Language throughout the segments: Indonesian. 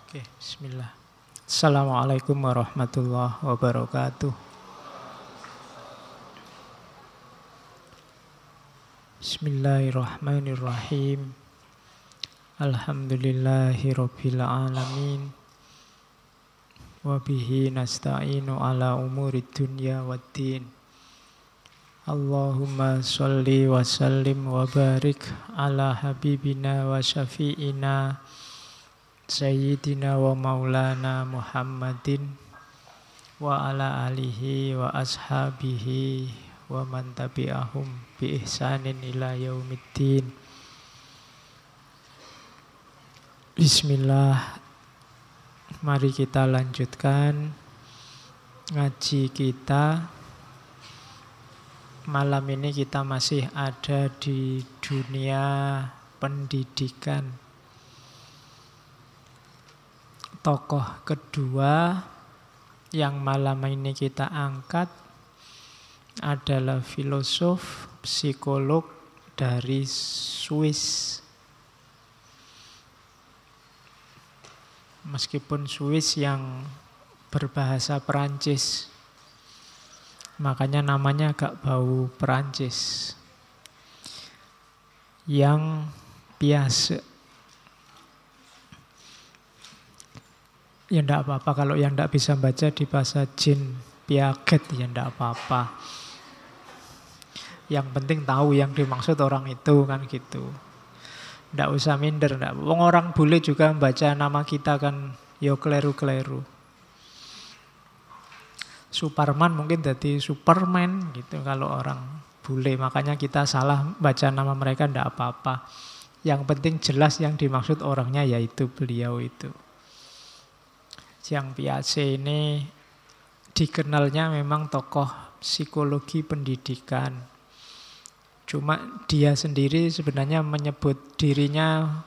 Oke, bismillah. Assalamualaikum warahmatullahi wabarakatuh. Bismillahirrahmanirrahim. Alhamdulillahi rabbil alamin. Wabihi nasta'inu ala umuri dunya waddin. Allahumma sholli wa sallim wa barik ala habibina wa syafi'ina Sayyidina wa maulana Muhammadin wa ala alihi wa ashabihi wa man tabi'ahum bi ihsanin ila yaumiddin. Bismillah. Mari kita lanjutkan ngaji kita. Malam ini kita masih ada di dunia pendidikan. Tokoh kedua yang malam ini kita angkat adalah filosof, psikolog dari Swiss. Meskipun Swiss yang berbahasa Perancis, makanya namanya agak bau Perancis. Yang biasa, ya enggak apa-apa kalau yang enggak bisa baca di bahasa Jean Piaget, ya enggak apa-apa. Yang penting tahu yang dimaksud orang itu, kan gitu. Enggak usah minder, enggak. Wong orang boleh juga membaca nama kita kan, yo kleru-kleru. Superman mungkin jadi Superman gitu kalau orang bule. Makanya kita salah baca nama mereka enggak apa-apa. Yang penting jelas yang dimaksud orangnya yaitu beliau itu. Jean Piaget ini dikenalnya memang tokoh psikologi pendidikan. Cuma dia sendiri sebenarnya menyebut dirinya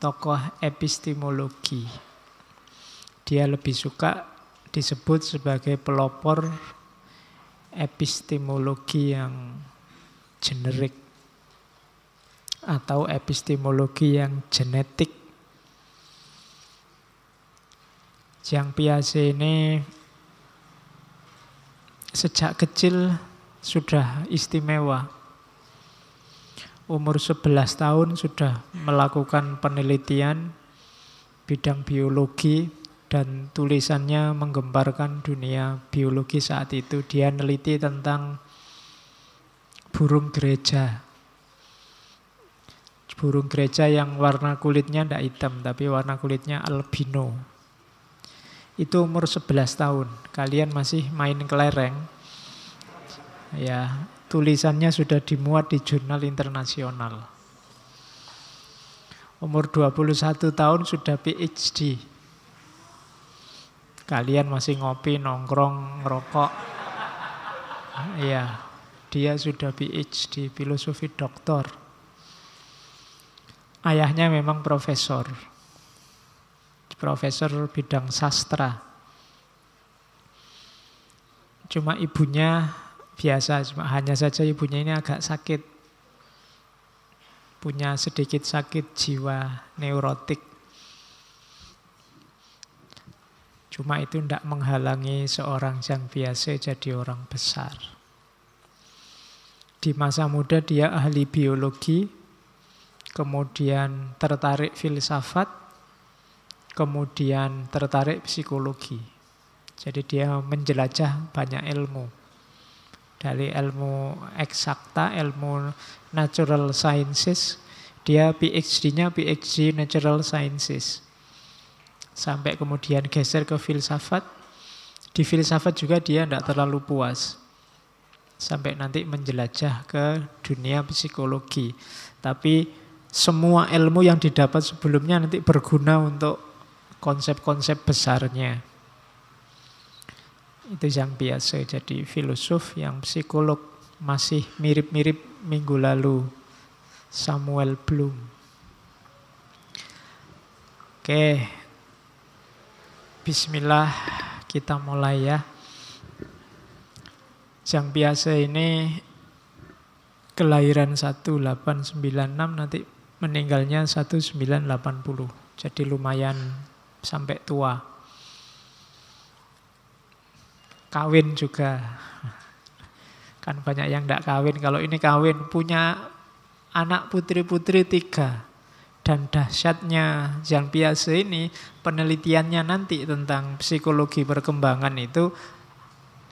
tokoh epistemologi. Dia lebih suka disebut sebagai pelopor epistemologi yang generik atau epistemologi yang genetik. Jean Piaget ini sejak kecil sudah istimewa. Umur 11 tahun sudah melakukan penelitian bidang biologi dan tulisannya menggemparkan dunia biologi saat itu. Dia neliti tentang burung gereja. Burung gereja yang warna kulitnya tidak hitam tapi warna kulitnya albino. Itu umur 11 tahun. Kalian masih main kelereng. Ya, tulisannya sudah dimuat di jurnal internasional. Umur 21 tahun sudah PhD. Kalian masih ngopi, nongkrong, ngerokok. Ya, dia sudah PhD, filosofi doktor. Ayahnya memang profesor bidang sastra. Cuma ibunya biasa, hanya saja ibunya ini agak sakit. Punya sedikit sakit jiwa, neurotik. Cuma itu tidak menghalangi seorang Jean Piaget jadi orang besar. Di masa muda dia ahli biologi, kemudian tertarik filsafat, kemudian tertarik psikologi. Jadi dia menjelajah banyak ilmu. Dari ilmu eksakta, ilmu natural sciences, dia PhD-nya PhD natural sciences. Sampai kemudian geser ke filsafat. Di filsafat juga dia tidak terlalu puas. Sampai nanti menjelajah ke dunia psikologi. Tapi semua ilmu yang didapat sebelumnya nanti berguna untuk konsep-konsep besarnya. Itu Jean Piaget, jadi filosof yang psikolog. Masih mirip-mirip minggu lalu Samuel Bloom. Oke, bismillah, kita mulai ya. Jean Piaget ini kelahiran 1896, nanti meninggalnya 1980. Jadi lumayan sampai tua. Kawin juga. Kan banyak yang tidak kawin. Kalau ini kawin, punya anak putri-putri 3. Dan dahsyatnya Jean Piaget ini, penelitiannya nanti tentang psikologi perkembangan itu,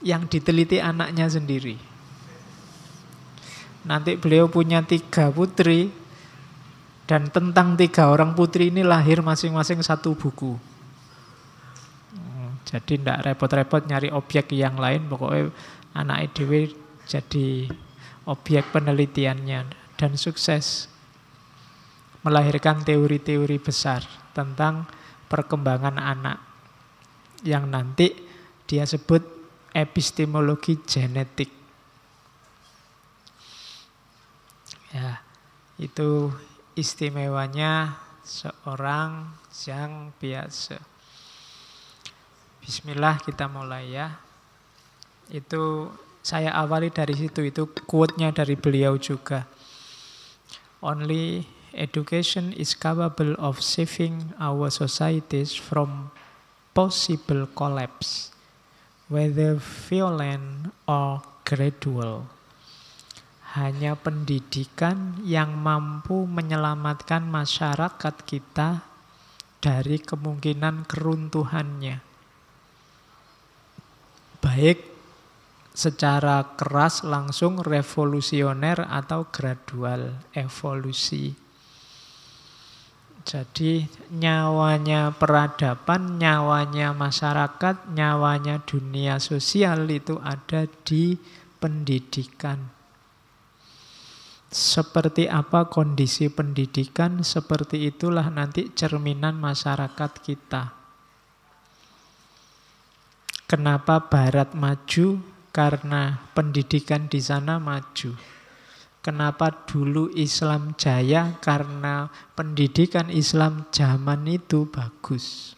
yang diteliti anaknya sendiri. Nanti beliau punya 3 putri, dan tentang 3 orang putri ini lahir masing-masing 1 buku. Jadi tidak repot-repot nyari objek yang lain, pokoknya anak EDW jadi objek penelitiannya. Dan sukses melahirkan teori-teori besar tentang perkembangan anak, yang nanti dia sebut epistemologi genetik. Ya, itu istimewanya seorang Jean Piaget. Bismillah, kita mulai ya. Itu saya awali dari situ, itu quote-nya dari beliau juga. Only education is capable of saving our societies from possible collapse, whether violent or gradual. Hanya pendidikan yang mampu menyelamatkan masyarakat kita dari kemungkinan keruntuhannya. Baik secara keras langsung revolusioner atau gradual evolusi. Jadi nyawanya peradaban, nyawanya masyarakat, nyawanya dunia sosial itu ada di pendidikan. Seperti apa kondisi pendidikan, seperti itulah nanti cerminan masyarakat kita. Kenapa Barat maju? Karena pendidikan di sana maju. Kenapa dulu Islam jaya? Karena pendidikan Islam zaman itu bagus.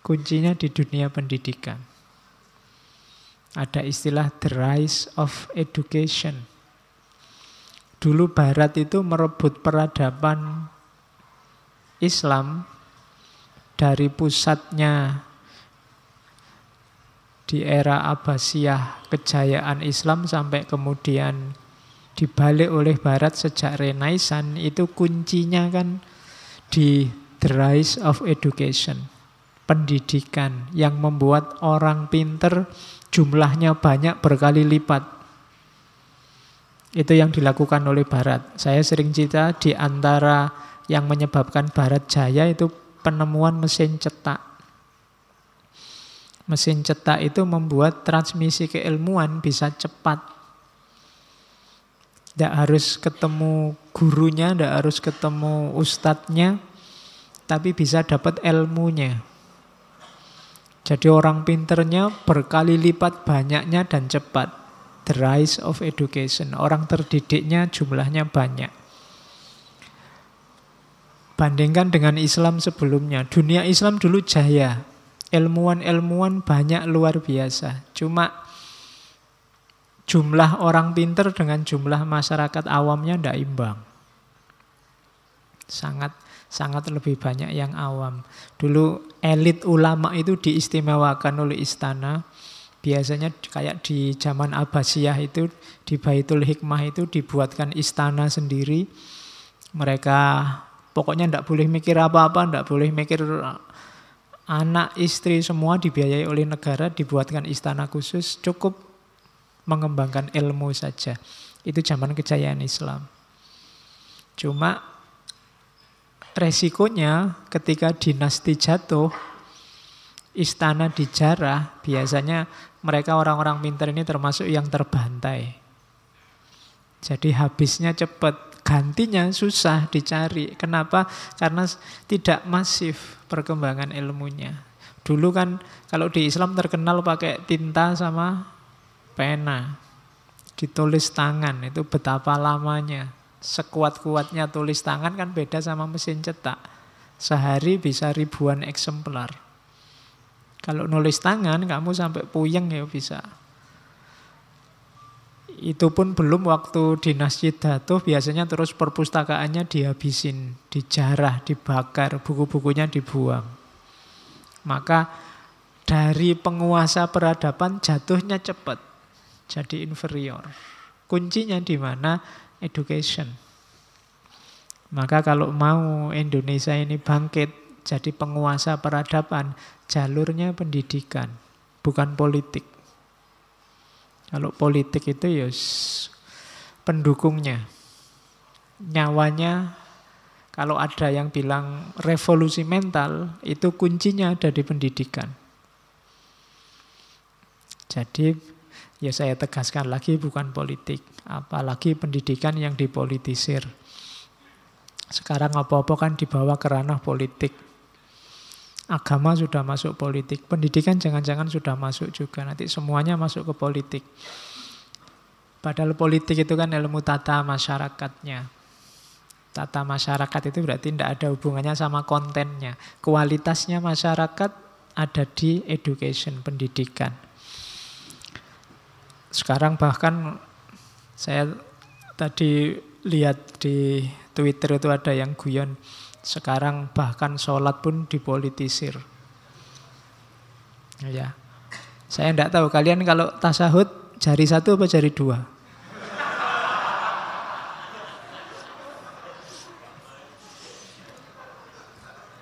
Kuncinya di dunia pendidikan. Ada istilah the rise of education. Dulu Barat itu merebut peradaban Islam dari pusatnya di era Abbasiyah, kejayaan Islam, sampai kemudian dibalik oleh Barat sejak Renaissance. Itu kuncinya kan di the rise of education, pendidikan yang membuat orang pinter jumlahnya banyak berkali lipat. Itu yang dilakukan oleh Barat. Saya sering cerita di antara yang menyebabkan Barat jaya itu penemuan mesin cetak. Mesin cetak itu membuat transmisi keilmuan bisa cepat. Tidak harus ketemu gurunya, tidak harus ketemu ustadznya, tapi bisa dapat ilmunya. Jadi orang pinternya berkali lipat banyaknya dan cepat. The rise of education. Orang terdidiknya jumlahnya banyak. Bandingkan dengan Islam sebelumnya. Dunia Islam dulu jaya. Ilmuwan-ilmuwan banyak luar biasa. Cuma jumlah orang pinter dengan jumlah masyarakat awamnya tidak imbang. Sangat lebih banyak yang awam. Dulu elit ulama itu diistimewakan oleh istana. Biasanya kayak di zaman Abbasiyah itu, di Baitul Hikmah itu dibuatkan istana sendiri. Mereka pokoknya tidak boleh mikir apa-apa, tidak boleh mikir anak, istri, semua dibiayai oleh negara, dibuatkan istana khusus, cukup mengembangkan ilmu saja. Itu zaman kejayaan Islam. Cuma resikonya ketika dinasti jatuh, istana dijarah, biasanya mereka orang-orang pintar ini termasuk yang terbantai. Jadi habisnya cepat, gantinya susah dicari. Kenapa? Karena tidak masif perkembangan ilmunya. Dulu kan kalau di Islam terkenal pakai tinta sama pena. Ditulis tangan, itu betapa lamanya. Sekuat-kuatnya tulis tangan kan beda sama mesin cetak. Sehari bisa ribuan eksemplar. Kalau nulis tangan, kamu sampai puyeng ya bisa. Itu pun belum waktu dinasti Datuh, biasanya terus perpustakaannya dihabisin, dijarah, dibakar, buku-bukunya dibuang. Maka dari penguasa peradaban jatuhnya cepat, jadi inferior. Kuncinya di mana? Education. Maka kalau mau Indonesia ini bangkit jadi penguasa peradaban, jalurnya pendidikan, bukan politik. Kalau politik itu ya pendukungnya. Nyawanya, kalau ada yang bilang revolusi mental, itu kuncinya ada di pendidikan. Jadi ya saya tegaskan lagi, bukan politik. Apalagi pendidikan yang dipolitisir. Sekarang apa-apa kan dibawa ke ranah politik. Agama sudah masuk politik, pendidikan jangan-jangan sudah masuk juga. Nanti semuanya masuk ke politik. Padahal politik itu kan ilmu tata masyarakatnya. Tata masyarakat itu berarti tidak ada hubungannya sama kontennya. Kualitasnya masyarakat ada di education, pendidikan. Sekarang bahkan saya tadi lihat di Twitter itu ada yang guyon, sekarang bahkan sholat pun dipolitisir. Ya, saya tidak tahu kalian kalau tasahud jari satu apa jari dua?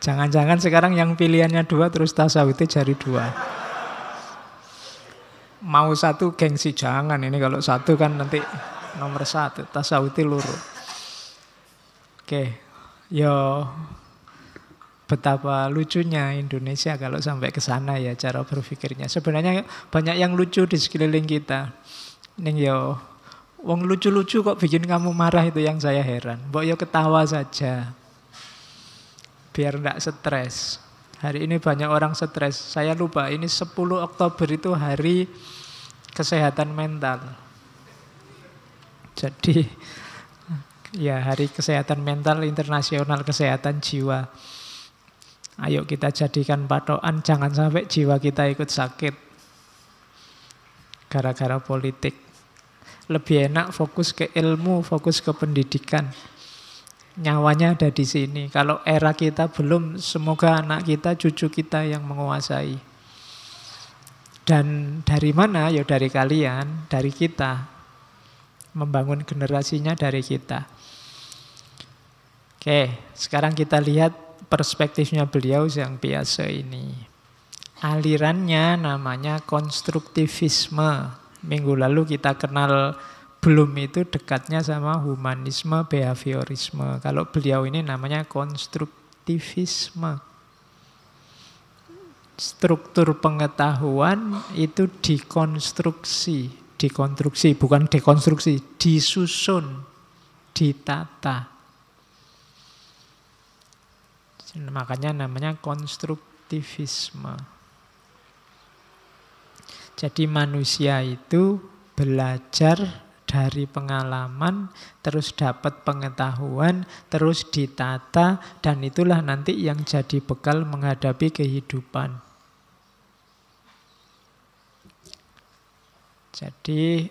Jangan-jangan sekarang yang pilihannya dua terus tasahudnya jari dua. Mau satu gengsi, jangan. Ini kalau satu kan nanti nomor satu, tasahudnya luru. Oke. Ya, betapa lucunya Indonesia kalau sampai ke sana ya cara berpikirnya. Sebenarnya banyak yang lucu di sekeliling kita. Ning yo, wong lucu-lucu kok bikin kamu marah, itu yang saya heran. Mbok yo ketawa saja. Biar enggak stres. Hari ini banyak orang stres. Saya lupa, ini 10 Oktober itu hari kesehatan mental. Jadi ya, hari kesehatan mental internasional, kesehatan jiwa. Ayo kita jadikan patokan, jangan sampai jiwa kita ikut sakit gara-gara politik. Lebih enak fokus ke ilmu, fokus ke pendidikan. Nyawanya ada di sini. Kalau era kita belum, semoga anak kita, cucu kita yang menguasai. Dan dari mana? Ya dari kalian, dari kita. Membangun generasinya dari kita. Oke, sekarang kita lihat perspektifnya beliau yang biasa ini. Alirannya namanya konstruktivisme. Minggu lalu kita kenal, belum itu dekatnya sama humanisme, behaviorisme. Kalau beliau ini namanya konstruktivisme. Struktur pengetahuan itu dikonstruksi, bukan dekonstruksi, disusun, ditata. Makanya namanya konstruktivisme. Jadi manusia itu belajar dari pengalaman, terus dapat pengetahuan, terus ditata, dan itulah nanti yang jadi bekal menghadapi kehidupan. Jadi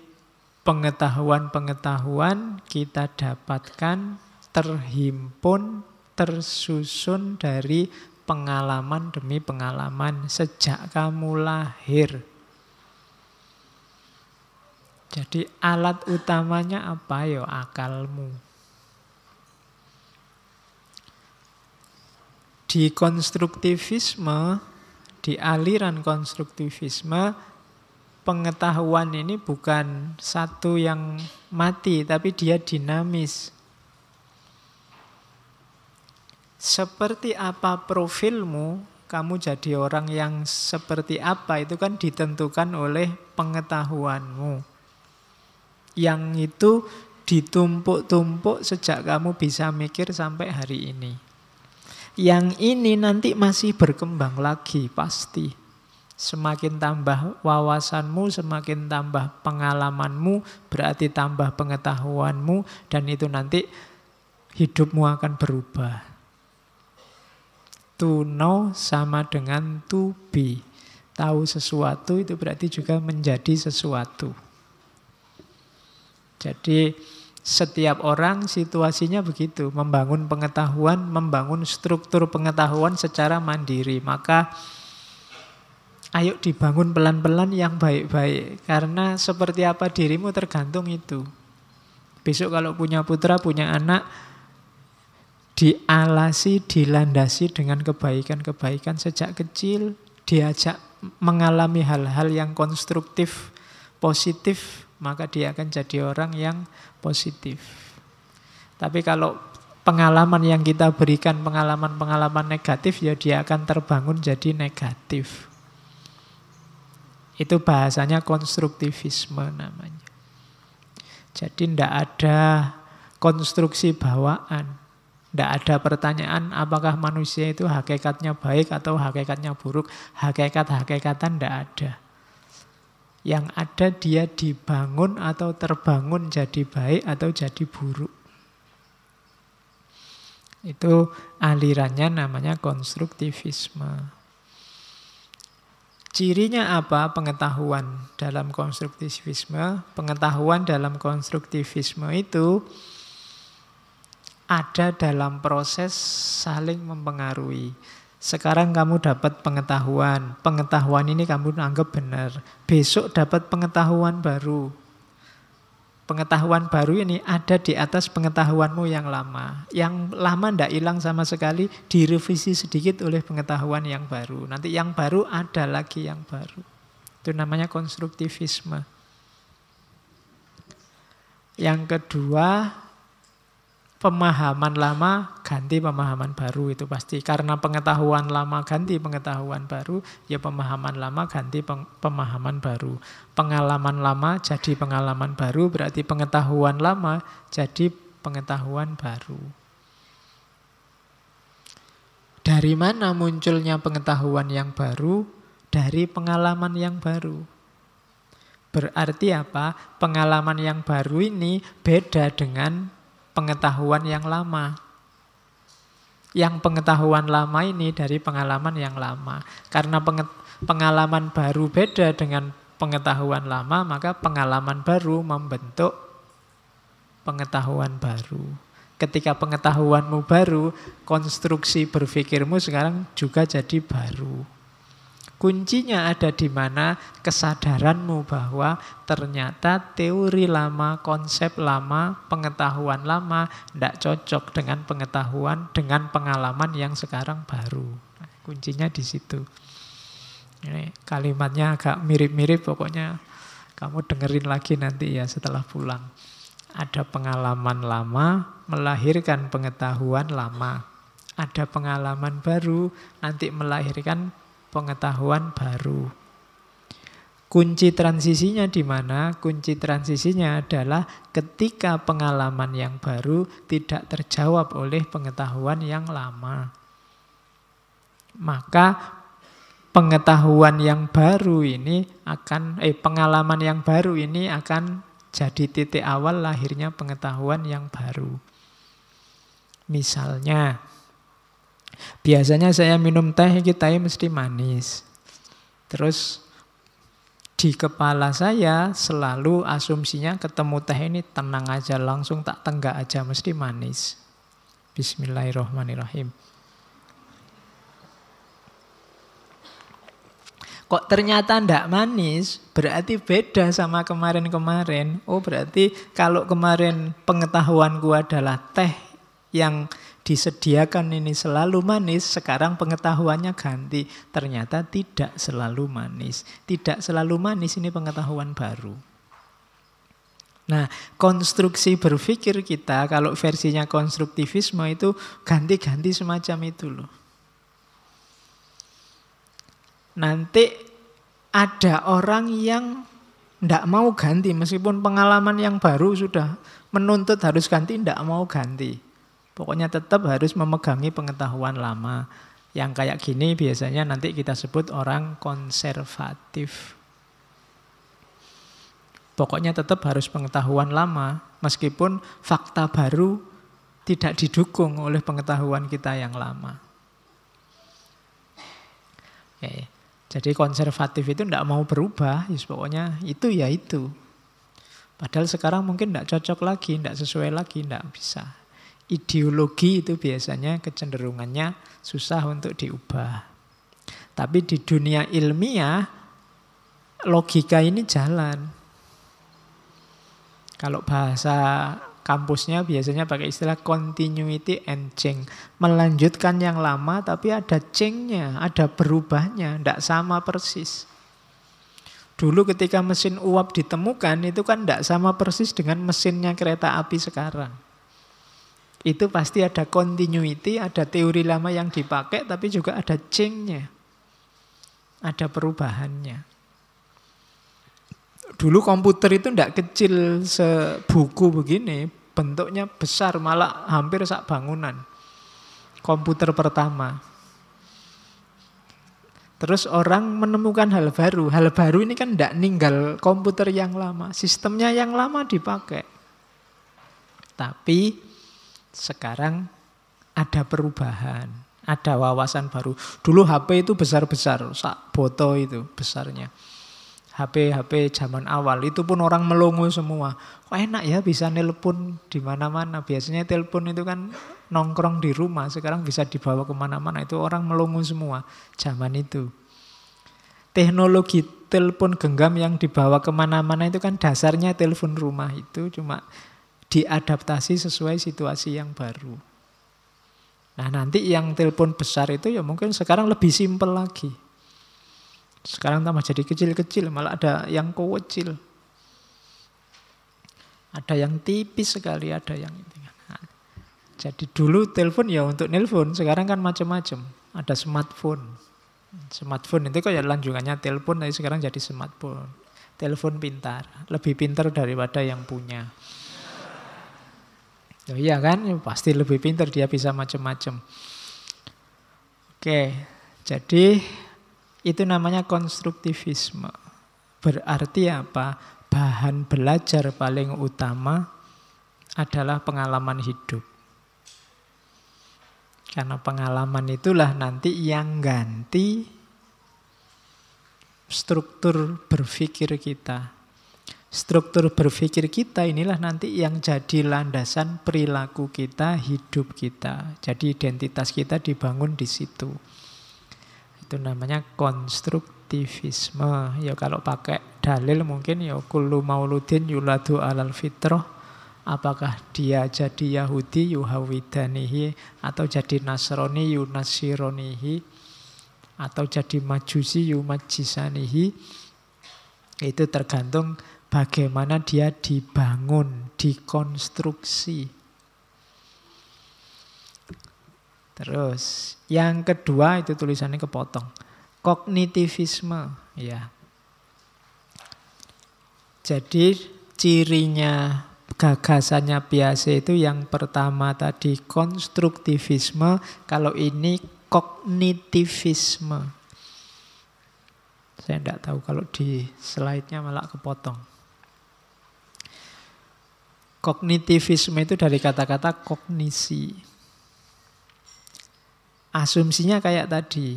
pengetahuan-pengetahuan kita dapatkan, terhimpun, tersusun dari pengalaman demi pengalaman sejak kamu lahir. Jadi alat utamanya apa? Ya akalmu. Di konstruktivisme, di aliran konstruktivisme, pengetahuan ini bukan satu yang mati, tapi dia dinamis. Seperti apa profilmu, kamu jadi orang yang seperti apa, itu kan ditentukan oleh pengetahuanmu. Yang itu ditumpuk-tumpuk sejak kamu bisa mikir sampai hari ini. Yang ini nanti masih berkembang lagi pasti. Semakin tambah wawasanmu, semakin tambah pengalamanmu, berarti tambah pengetahuanmu, dan itu nanti hidupmu akan berubah. To know sama dengan to be. Tahu sesuatu itu berarti juga menjadi sesuatu. Jadi setiap orang situasinya begitu, membangun pengetahuan, membangun struktur pengetahuan secara mandiri. Maka ayo dibangun pelan-pelan yang baik-baik. Karena seperti apa dirimu tergantung itu. Besok kalau punya putra, punya anak, dialasi, dilandasi dengan kebaikan-kebaikan sejak kecil, diajak mengalami hal-hal yang konstruktif, positif, maka dia akan jadi orang yang positif. Tapi kalau pengalaman yang kita berikan, pengalaman-pengalaman negatif, ya dia akan terbangun jadi negatif. Itu bahasanya konstruktivisme namanya. Jadi tidak ada konstruksi bawaan. Tidak ada pertanyaan apakah manusia itu hakikatnya baik atau hakikatnya buruk. Hakikat-hakikatan tidak ada. Yang ada dia dibangun atau terbangun jadi baik atau jadi buruk. Itu alirannya namanya konstruktivisme. Cirinya apa pengetahuan dalam konstruktivisme? Pengetahuan dalam konstruktivisme itu ada dalam proses saling mempengaruhi. Sekarang kamu dapat pengetahuan. Pengetahuan ini kamu anggap benar. Besok dapat pengetahuan baru. Pengetahuan baru ini ada di atas pengetahuanmu yang lama. Yang lama tidak hilang sama sekali, direvisi sedikit oleh pengetahuan yang baru. Nanti yang baru ada lagi yang baru. Itu namanya konstruktivisme. Yang kedua, pemahaman lama ganti pemahaman baru, itu pasti. Karena pengetahuan lama ganti pengetahuan baru, ya pemahaman lama ganti pemahaman baru. Pengalaman lama jadi pengalaman baru, berarti pengetahuan lama jadi pengetahuan baru. Dari mana munculnya pengetahuan yang baru? Dari pengalaman yang baru. Berarti apa? Pengalaman yang baru ini beda dengan pengetahuan yang lama. Yang pengetahuan lama ini dari pengalaman yang lama. Karena pengalaman baru beda dengan pengetahuan lama, maka pengalaman baru membentuk pengetahuan baru. Ketika pengetahuanmu baru, konstruksi berpikirmu sekarang juga jadi baru. Kuncinya ada di mana? Kesadaranmu bahwa ternyata teori lama, konsep lama, pengetahuan lama tidak cocok dengan pengetahuan, dengan pengalaman yang sekarang baru. Nah, kuncinya di situ. Ini kalimatnya agak mirip-mirip, pokoknya kamu dengerin lagi nanti ya setelah pulang. Ada pengalaman lama melahirkan pengetahuan lama. Ada pengalaman baru nanti melahirkan pengetahuan baru. Kunci transisinya di mana? Kunci transisinya adalah ketika pengalaman yang baru tidak terjawab oleh pengetahuan yang lama. Maka pengetahuan yang baru ini pengalaman yang baru ini akan jadi titik awal lahirnya pengetahuan yang baru. Misalnya, biasanya saya minum teh, teh mesti manis. Terus di kepala saya selalu asumsinya ketemu teh ini tenang aja, langsung tak tenggak aja, mesti manis. Bismillahirrahmanirrahim. Kok ternyata ndak manis, berarti beda sama kemarin-kemarin. Oh, berarti kalau kemarin pengetahuanku adalah teh yang disediakan ini selalu manis, sekarang pengetahuannya ganti. Ternyata tidak selalu manis. Tidak selalu manis, ini pengetahuan baru. Nah, konstruksi berpikir kita, kalau versinya konstruktivisme itu ganti-ganti semacam itu loh. Nanti ada orang yang tidak mau ganti, meskipun pengalaman yang baru sudah menuntut harus ganti, tidak mau ganti. Pokoknya tetap harus memegangi pengetahuan lama. Yang kayak gini biasanya nanti kita sebut orang konservatif. Pokoknya tetap harus pengetahuan lama, meskipun fakta baru tidak didukung oleh pengetahuan kita yang lama. Oke. Jadi konservatif itu tidak mau berubah, pokoknya itu ya itu. Padahal sekarang mungkin tidak cocok lagi, tidak sesuai lagi, tidak bisa. Ideologi itu biasanya kecenderungannya susah untuk diubah. Tapi di dunia ilmiah, logika ini jalan. Kalau bahasa kampusnya biasanya pakai istilah continuity and change. Melanjutkan yang lama tapi ada change-nya, ada berubahnya, tidak sama persis. Dulu ketika mesin uap ditemukan itu kan tidak sama persis dengan mesinnya kereta api sekarang. Itu pasti ada continuity, ada teori lama yang dipakai tapi juga ada change-nya. Ada perubahannya. Dulu komputer itu tidak kecil sebuku begini, bentuknya besar, malah hampir sak bangunan. Komputer pertama. Terus orang menemukan hal baru. Hal baru ini kan tidak ninggal komputer yang lama. Sistemnya yang lama dipakai. Tapi sekarang ada perubahan. Ada wawasan baru. Dulu HP itu besar-besar. Sak boto itu besarnya. HP zaman awal. Itu pun orang melongo semua. Kok enak ya bisa nelpon di mana-mana. Biasanya telepon itu kan nongkrong di rumah, sekarang bisa dibawa kemana-mana. Itu orang melongo semua zaman itu. Teknologi telepon genggam yang dibawa kemana-mana itu kan dasarnya telepon rumah itu, cuma diadaptasi sesuai situasi yang baru. Nah nanti yang telepon besar itu ya mungkin sekarang lebih simpel lagi. Sekarang tambah jadi kecil-kecil, malah ada yang kecil. Ada yang tipis sekali, ada yang ini. Jadi dulu telepon ya untuk nelpon, sekarang kan macam-macam. Ada smartphone. Smartphone itu kayak lanjutannya telepon, tapi sekarang jadi smartphone. Telepon pintar, lebih pintar daripada yang punya. Oh iya kan, pasti lebih pintar, dia bisa macam-macam. Oke, jadi itu namanya konstruktivisme. Berarti apa? Bahan belajar paling utama adalah pengalaman hidup. Karena pengalaman itulah nanti yang ganti struktur berpikir kita. Struktur berpikir kita inilah nanti yang jadi landasan perilaku kita, hidup kita. Jadi identitas kita dibangun di situ. Itu namanya konstruktivisme. Ya kalau pakai dalil mungkin ya kullu mauludin yuladu alal fitrah. Apakah dia jadi Yahudi yuhawidanihi, atau jadi Nasrani yunasironihi, atau jadi Majusi yumajisanihi. Itu tergantung bagaimana dia dibangun, dikonstruksi. Terus yang kedua itu tulisannya kepotong. Kognitivisme, ya. Jadi cirinya gagasannya Piaget itu yang pertama tadi konstruktivisme, kalau ini kognitivisme. Saya tidak tahu kalau di slide-nya malah kepotong. Kognitivisme itu dari kata-kata kognisi. Asumsinya kayak tadi,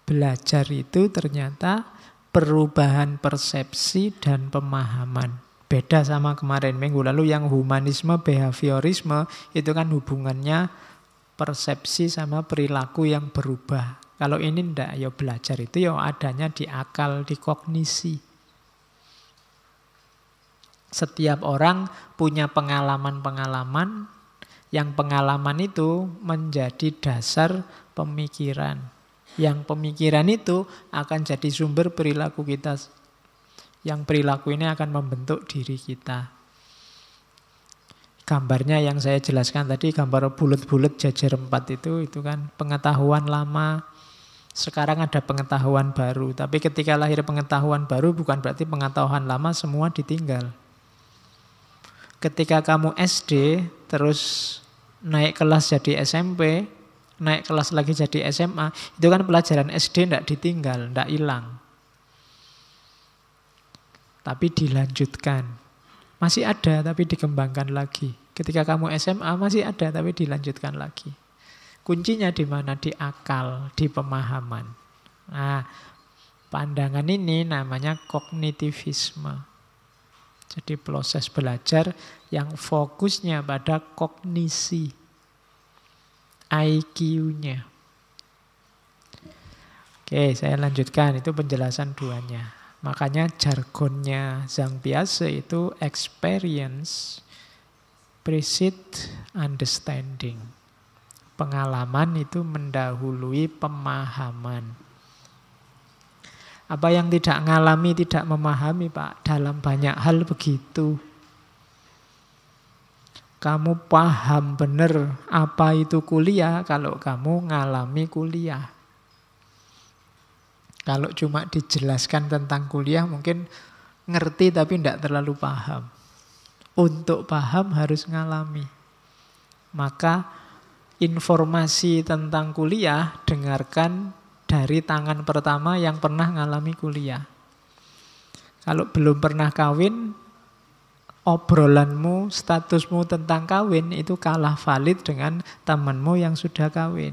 belajar itu ternyata perubahan persepsi dan pemahaman. Beda sama kemarin minggu lalu yang humanisme, behaviorisme itu kan hubungannya persepsi sama perilaku yang berubah. Kalau ini ndak, ya belajar itu ya adanya di akal, di kognisi. Setiap orang punya pengalaman-pengalaman, yang pengalaman itu menjadi dasar pemikiran. Yang pemikiran itu akan jadi sumber perilaku kita. Yang perilaku ini akan membentuk diri kita. Gambarnya yang saya jelaskan tadi, gambar bulat-bulat jajar 4 itu kan pengetahuan lama. Sekarang ada pengetahuan baru. Tapi ketika lahir pengetahuan baru bukan berarti pengetahuan lama semua ditinggal. Ketika kamu SD, terus naik kelas jadi SMP, naik kelas lagi jadi SMA, itu kan pelajaran SD tidak ditinggal, tidak hilang. Tapi dilanjutkan. Masih ada tapi dikembangkan lagi. Ketika kamu SMA masih ada tapi dilanjutkan lagi. Kuncinya di mana? Di akal, di pemahaman. Nah, pandangan ini namanya kognitivisme. Jadi proses belajar yang fokusnya pada kognisi, IQ-nya. Oke, saya lanjutkan. Itu penjelasan duanya. Makanya jargonnya Zhang Piaze itu experience precedes understanding. Pengalaman itu mendahului pemahaman. Apa yang tidak ngalami, tidak memahami, Pak. Dalam banyak hal begitu. Kamu paham benar apa itu kuliah kalau kamu ngalami kuliah. Kalau cuma dijelaskan tentang kuliah mungkin ngerti tapi tidak terlalu paham. Untuk paham harus ngalami. Maka informasi tentang kuliah dengarkan dari tangan pertama yang pernah ngalami kuliah. Kalau belum pernah kawin, obrolanmu, statusmu tentang kawin itu kalah valid dengan temanmu yang sudah kawin.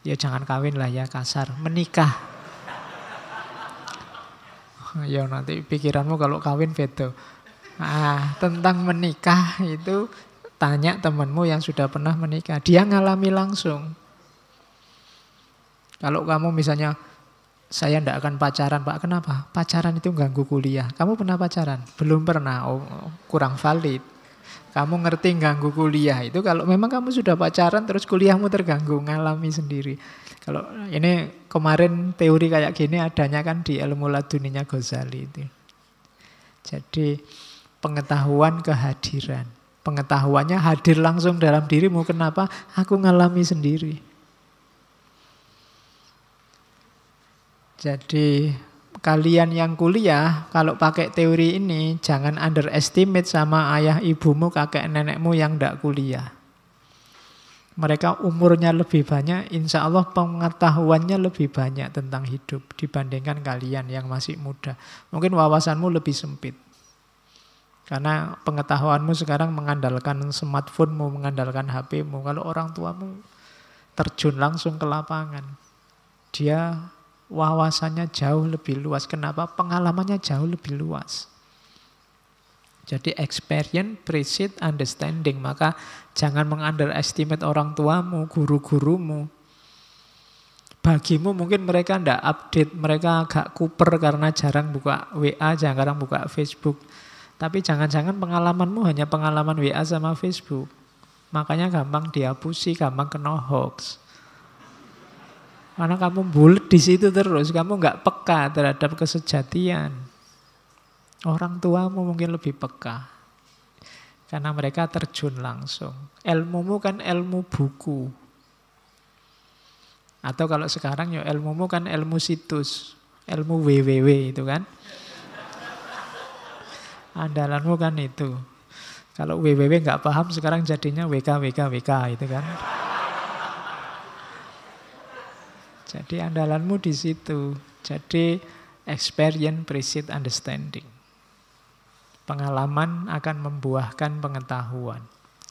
Ya jangan kawin lah ya, kasar. Menikah. Ya nanti pikiranmu kalau kawin beda. Tentang menikah itu tanya temanmu yang sudah pernah menikah. Dia ngalami langsung. Kalau kamu misalnya, saya tidak akan pacaran, Pak. Kenapa? Pacaran itu ganggu kuliah. Kamu pernah pacaran? Belum pernah. Oh, kurang valid. Kamu ngerti ganggu kuliah itu kalau memang kamu sudah pacaran terus kuliahmu terganggu, ngalami sendiri. Kalau ini kemarin teori kayak gini adanya kan di ilmu laduninya Ghazali itu. Jadi pengetahuan kehadiran. Pengetahuannya hadir langsung dalam dirimu. Kenapa? Aku ngalami sendiri. Jadi kalian yang kuliah, kalau pakai teori ini, jangan underestimate sama ayah ibumu, kakek nenekmu yang tidak kuliah. Mereka umurnya lebih banyak, insya Allah pengetahuannya lebih banyak tentang hidup dibandingkan kalian yang masih muda. Mungkin wawasanmu lebih sempit. Karena pengetahuanmu sekarang mengandalkan smartphone-mu, mengandalkan HP-mu. Kalau orang tuamu terjun langsung ke lapangan, dia wawasannya jauh lebih luas. Kenapa? Pengalamannya jauh lebih luas. Jadi experience precedes understanding. Maka jangan mengunderestimate orang tuamu, guru-gurumu. Bagimu mungkin mereka tidak update, mereka agak kuper karena jarang buka WA, jarang buka Facebook. Tapi jangan-jangan pengalamanmu hanya pengalaman WA sama Facebook. Makanya gampang dihapusi, gampang kena hoax. Karena kamu bulet di situ terus, kamu nggak peka terhadap kesejatian. Orang tuamu mungkin lebih peka, karena mereka terjun langsung. Ilmumu kan ilmu buku. Atau kalau sekarang ya ilmumu kan ilmu situs, ilmu www itu kan. Andalanmu kan itu. Kalau www nggak paham sekarang jadinya WK itu kan. Jadi andalanmu di situ. Jadi experience precedes understanding. Pengalaman akan membuahkan pengetahuan.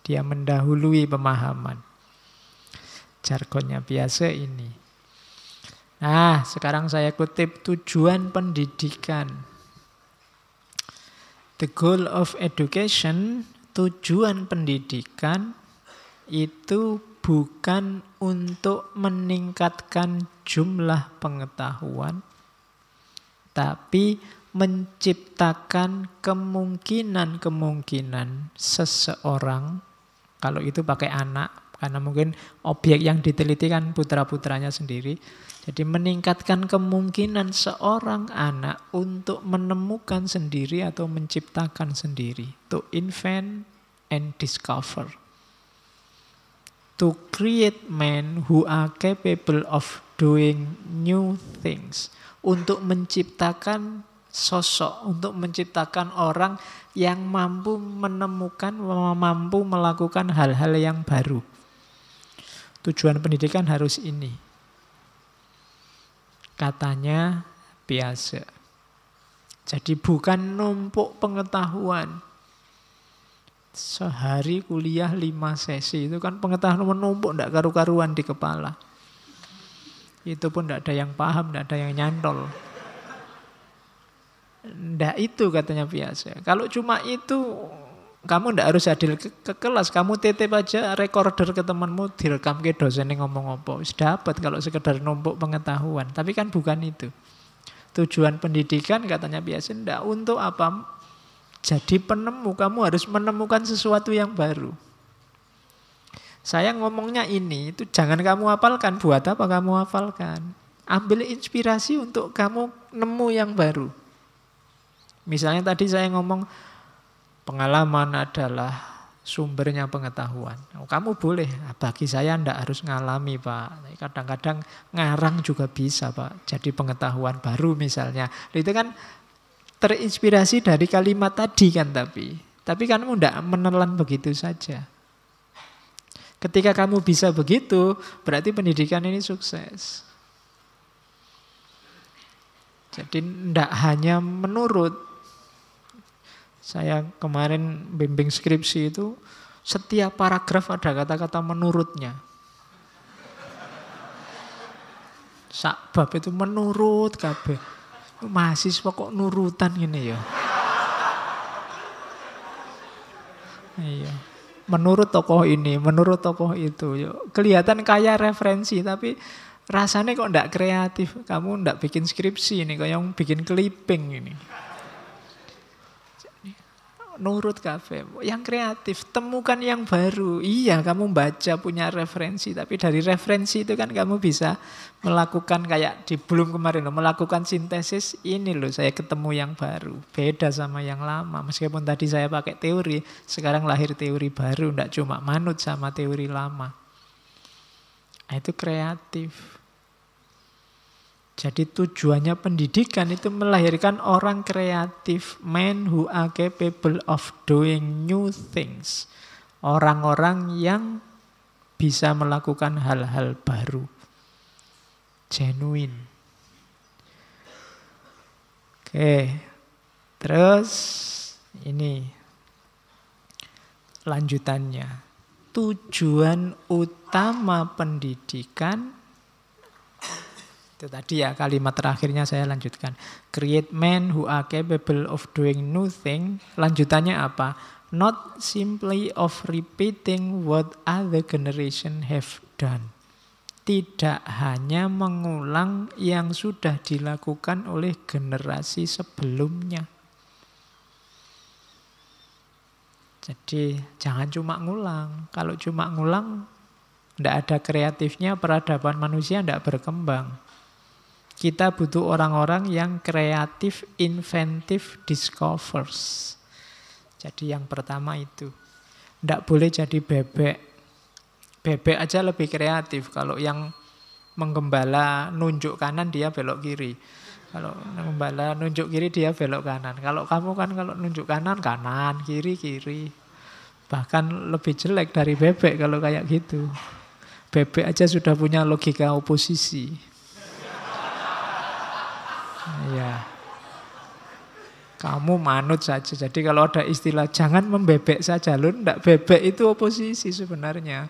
Dia mendahului pemahaman. Jargonnya biasa ini. Nah, sekarang saya kutip tujuan pendidikan. The goal of education, tujuan pendidikan itu bukan untuk meningkatkan jumlah pengetahuan, tapi menciptakan kemungkinan-kemungkinan seseorang, kalau itu pakai anak, karena mungkin objek yang diteliti kan putra-putranya sendiri. Jadi meningkatkan kemungkinan seorang anak untuk menemukan sendiri atau menciptakan sendiri. To invent and discover. To create men who are capable of doing new things. Untuk menciptakan sosok, untuk menciptakan orang yang mampu menemukan, mampu melakukan hal-hal yang baru. Tujuan pendidikan harus ini. Katanya biasa. Jadi bukan numpuk pengetahuan. Sehari kuliah 5 sesi. Itu kan pengetahuan menumpuk, tidak karu-karuan di kepala. Itu pun tidak ada yang paham, tidak ada yang nyantol. Ndak itu katanya biasa. Kalau cuma itu, kamu ndak harus hadir ke kelas. Kamu titip aja recorder ke temanmu, direkam ke dosen yang ngomong apa. Wis dapat kalau sekedar numpuk pengetahuan. Tapi kan bukan itu. Tujuan pendidikan katanya biasa ndak untuk apa? Jadi penemu, kamu harus menemukan sesuatu yang baru. Saya ngomongnya ini, itu jangan kamu hafalkan. Buat apa kamu hafalkan? Ambil inspirasi untuk kamu nemu yang baru. Misalnya tadi saya ngomong, pengalaman adalah sumbernya pengetahuan. Kamu boleh, bagi saya ndak harus ngalami Pak. Kadang-kadang ngarang juga bisa Pak. Jadi pengetahuan baru misalnya. Itu kan terinspirasi dari kalimat tadi kan tapi kamu ndak menelan begitu saja. Ketika kamu bisa begitu, berarti pendidikan ini sukses. Jadi ndak hanya menurut. Saya kemarin bimbing skripsi itu, setiap paragraf ada kata-kata menurutnya. Sak bab itu menurut kabeh. Mahasiswa kok nurutan gini ya. Iya. Menurut tokoh ini, menurut tokoh itu. Kelihatan kaya referensi, tapi rasanya kok ndak kreatif. Kamu ndak bikin skripsi ini, kayak yang bikin clipping ini. Nurut kafe, yang kreatif, temukan yang baru. Iya, kamu baca punya referensi, tapi dari referensi itu kan kamu bisa melakukan kayak di Bloom kemarin loh, melakukan sintesis. Ini loh, saya ketemu yang baru, beda sama yang lama. Meskipun tadi saya pakai teori, sekarang lahir teori baru, tidak cuma manut sama teori lama. Nah, itu kreatif. Jadi tujuannya pendidikan itu melahirkan orang kreatif, men who are capable of doing new things. Orang-orang yang bisa melakukan hal-hal baru. Genuine. Oke. Terus ini lanjutannya. Tujuan utama pendidikan itu tadi ya kalimat terakhirnya saya lanjutkan. Create men who are capable of doing new thing. Lanjutannya apa? Not simply of repeating what other generation have done. Tidak hanya mengulang yang sudah dilakukan oleh generasi sebelumnya. Jadi jangan cuma ngulang. Kalau cuma ngulang, tidak ada kreatifnya, peradaban manusia tidak berkembang. Kita butuh orang-orang yang kreatif, inventif, discovers. Jadi yang pertama itu. Tidak boleh jadi bebek. Bebek aja lebih kreatif. Kalau yang menggembala nunjuk kanan, dia belok kiri. Kalau menggembala nunjuk kiri, dia belok kanan. Kalau kamu kan kalau nunjuk kanan, kanan, kiri, kiri. Bahkan lebih jelek dari bebek kalau kayak gitu. Bebek aja sudah punya logika oposisi. Ya, kamu manut saja. Jadi kalau ada istilah jangan membebek saja, lu ndak bebek itu oposisi sebenarnya.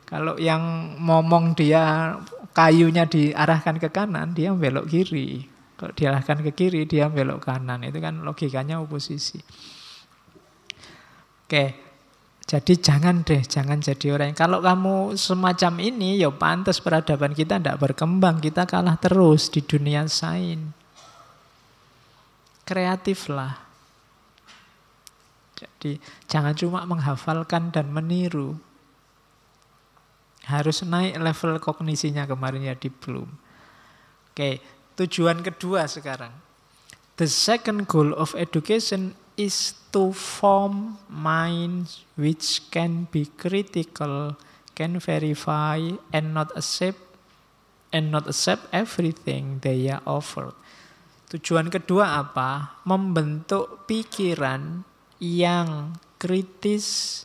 Kalau yang ngomong dia kayunya diarahkan ke kanan, dia belok kiri. Kalau diarahkan ke kiri, dia belok kanan. Itu kan logikanya oposisi. Oke. Jadi jangan jadi orang. Kalau kamu semacam ini, ya pantas peradaban kita ndak berkembang. Kita kalah terus di dunia sains. Kreatiflah. Jadi jangan cuma menghafalkan dan meniru. Harus naik level kognisinya kemarin ya di Bloom. Oke, tujuan kedua sekarang. The second goal of education is to form minds which can be critical, can verify, and not accept everything they are offered. Tujuan kedua apa? Membentuk pikiran yang kritis,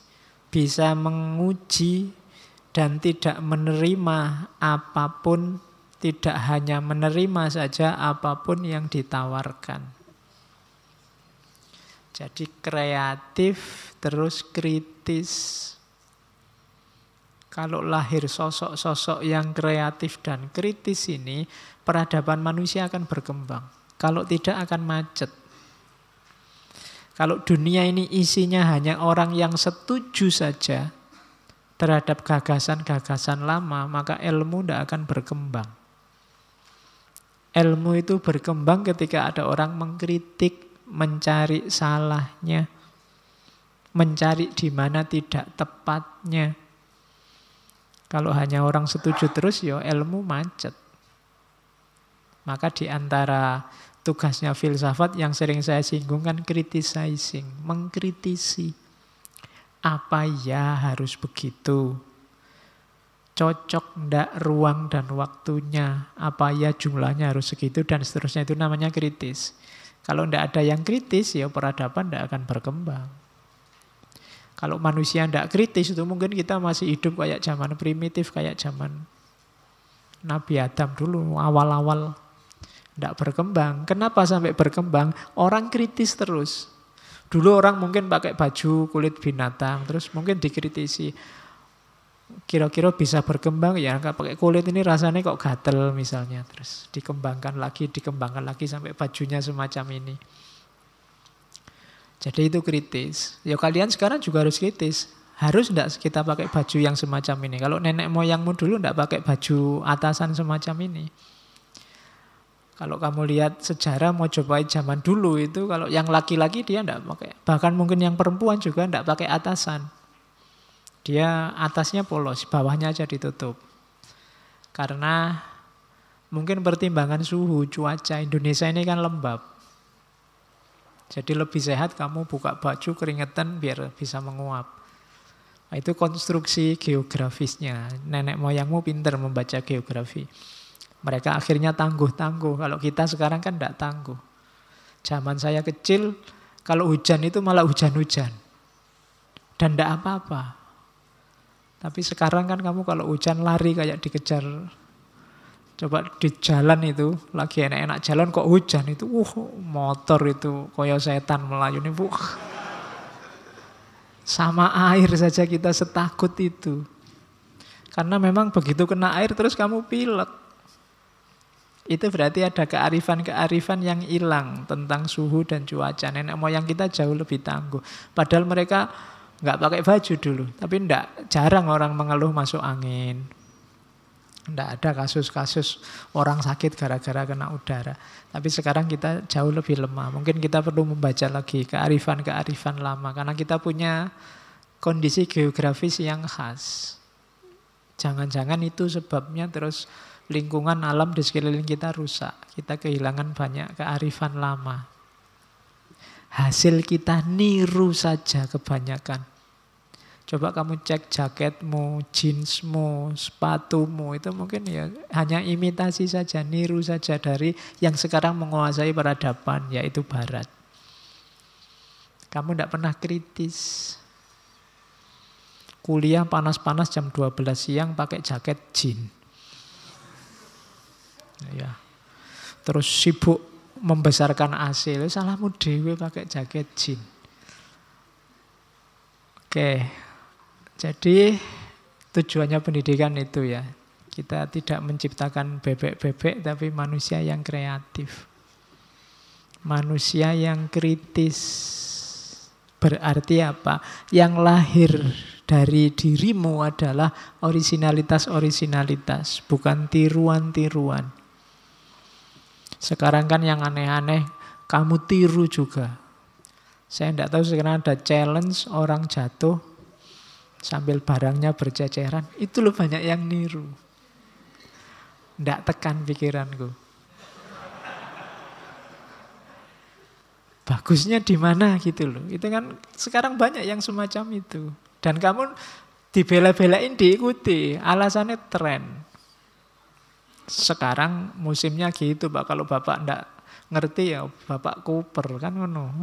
bisa menguji dan tidak menerima apapun, tidak hanya menerima saja apapun yang ditawarkan. Jadi kreatif terus kritis. Kalau lahir sosok-sosok yang kreatif dan kritis ini, peradaban manusia akan berkembang. Kalau tidak akan macet. Kalau dunia ini isinya hanya orang yang setuju saja terhadap gagasan-gagasan lama, maka ilmu tidak akan berkembang. Ilmu itu berkembang ketika ada orang mengkritik, mencari salahnya, mencari di mana tidak tepatnya. Kalau hanya orang setuju terus, ya ilmu macet. Maka di antara tugasnya filsafat yang sering saya singgung kan criticizing, mengkritisi. Apa ya harus begitu? Cocok ndak ruang dan waktunya? Apa ya jumlahnya harus segitu dan seterusnya, itu namanya kritis. Kalau ndak ada yang kritis, ya peradaban ndak akan berkembang. Kalau manusia ndak kritis, itu mungkin kita masih hidup kayak zaman primitif, kayak zaman Nabi Adam dulu, awal-awal ndak berkembang. Kenapa sampai berkembang? Orang kritis terus. Dulu orang mungkin pakai baju kulit binatang, terus mungkin dikritisi. Kira-kira bisa berkembang ya, nggak pakai kulit ini rasanya kok gatel misalnya. Terus dikembangkan lagi sampai bajunya semacam ini. Jadi itu kritis. Ya kalian sekarang juga harus kritis. Harus enggak kita pakai baju yang semacam ini? Kalau nenek moyangmu dulu enggak pakai baju atasan semacam ini. Kalau kamu lihat sejarah Mojopahit zaman dulu itu, kalau yang laki-laki dia enggak pakai. Bahkan mungkin yang perempuan juga enggak pakai atasan. Dia atasnya polos, bawahnya aja ditutup. Karena mungkin pertimbangan suhu, cuaca. Indonesia ini kan lembab. Jadi lebih sehat kamu buka baju keringetan biar bisa menguap. Nah, itu konstruksi geografisnya. Nenek moyangmu pintar membaca geografi. Mereka akhirnya tangguh-tangguh. Kalau kita sekarang kan tidak tangguh. Zaman saya kecil, kalau hujan itu malah hujan-hujan. Dan tidak apa-apa. Tapi sekarang kan kamu kalau hujan lari kayak dikejar. Coba di jalan itu, lagi enak-enak jalan kok hujan itu, motor itu koyo setan melayu ini, sama air saja kita setakut itu. Karena memang begitu kena air terus kamu pilek. Itu berarti ada kearifan-kearifan yang hilang tentang suhu dan cuaca. Nenek moyang kita jauh lebih tangguh. Padahal mereka nggak pakai baju dulu, tapi jarang orang mengeluh masuk angin. Tidak ada kasus-kasus orang sakit gara-gara kena udara. Tapi sekarang kita jauh lebih lemah. Mungkin kita perlu membaca lagi kearifan-kearifan lama. Karena kita punya kondisi geografis yang khas. Jangan-jangan itu sebabnya terus lingkungan alam di sekeliling kita rusak. Kita kehilangan banyak kearifan lama. Hasil kita niru saja kebanyakan. Coba kamu cek jaketmu, jeansmu, sepatumu, itu mungkin ya hanya imitasi saja, niru saja dari yang sekarang menguasai peradaban, yaitu Barat. Kamu tidak pernah kritis. Kuliah panas-panas jam 12 siang pakai jaket jeans. Ya. Terus sibuk membesarkan AC, salahmu dewe pakai jaket jeans. Oke. Jadi tujuannya pendidikan itu ya. Kita tidak menciptakan bebek-bebek tapi manusia yang kreatif. Manusia yang kritis. Berarti apa? Yang lahir dari dirimu adalah orisinalitas-orisinalitas, bukan tiruan-tiruan. Sekarang kan yang aneh-aneh kamu tiru juga. Saya tidak tahu sekarang ada challenge orang jatuh sambil barangnya berceceran, itu loh banyak yang niru. Ndak tekan pikiranku. Bagusnya di mana gitu loh. Itu kan sekarang banyak yang semacam itu. Dan kamu dibela-belain diikuti, alasannya tren. Sekarang musimnya gitu, Pak. Kalau Bapak ndak ngerti ya Bapak kuper kan ngono.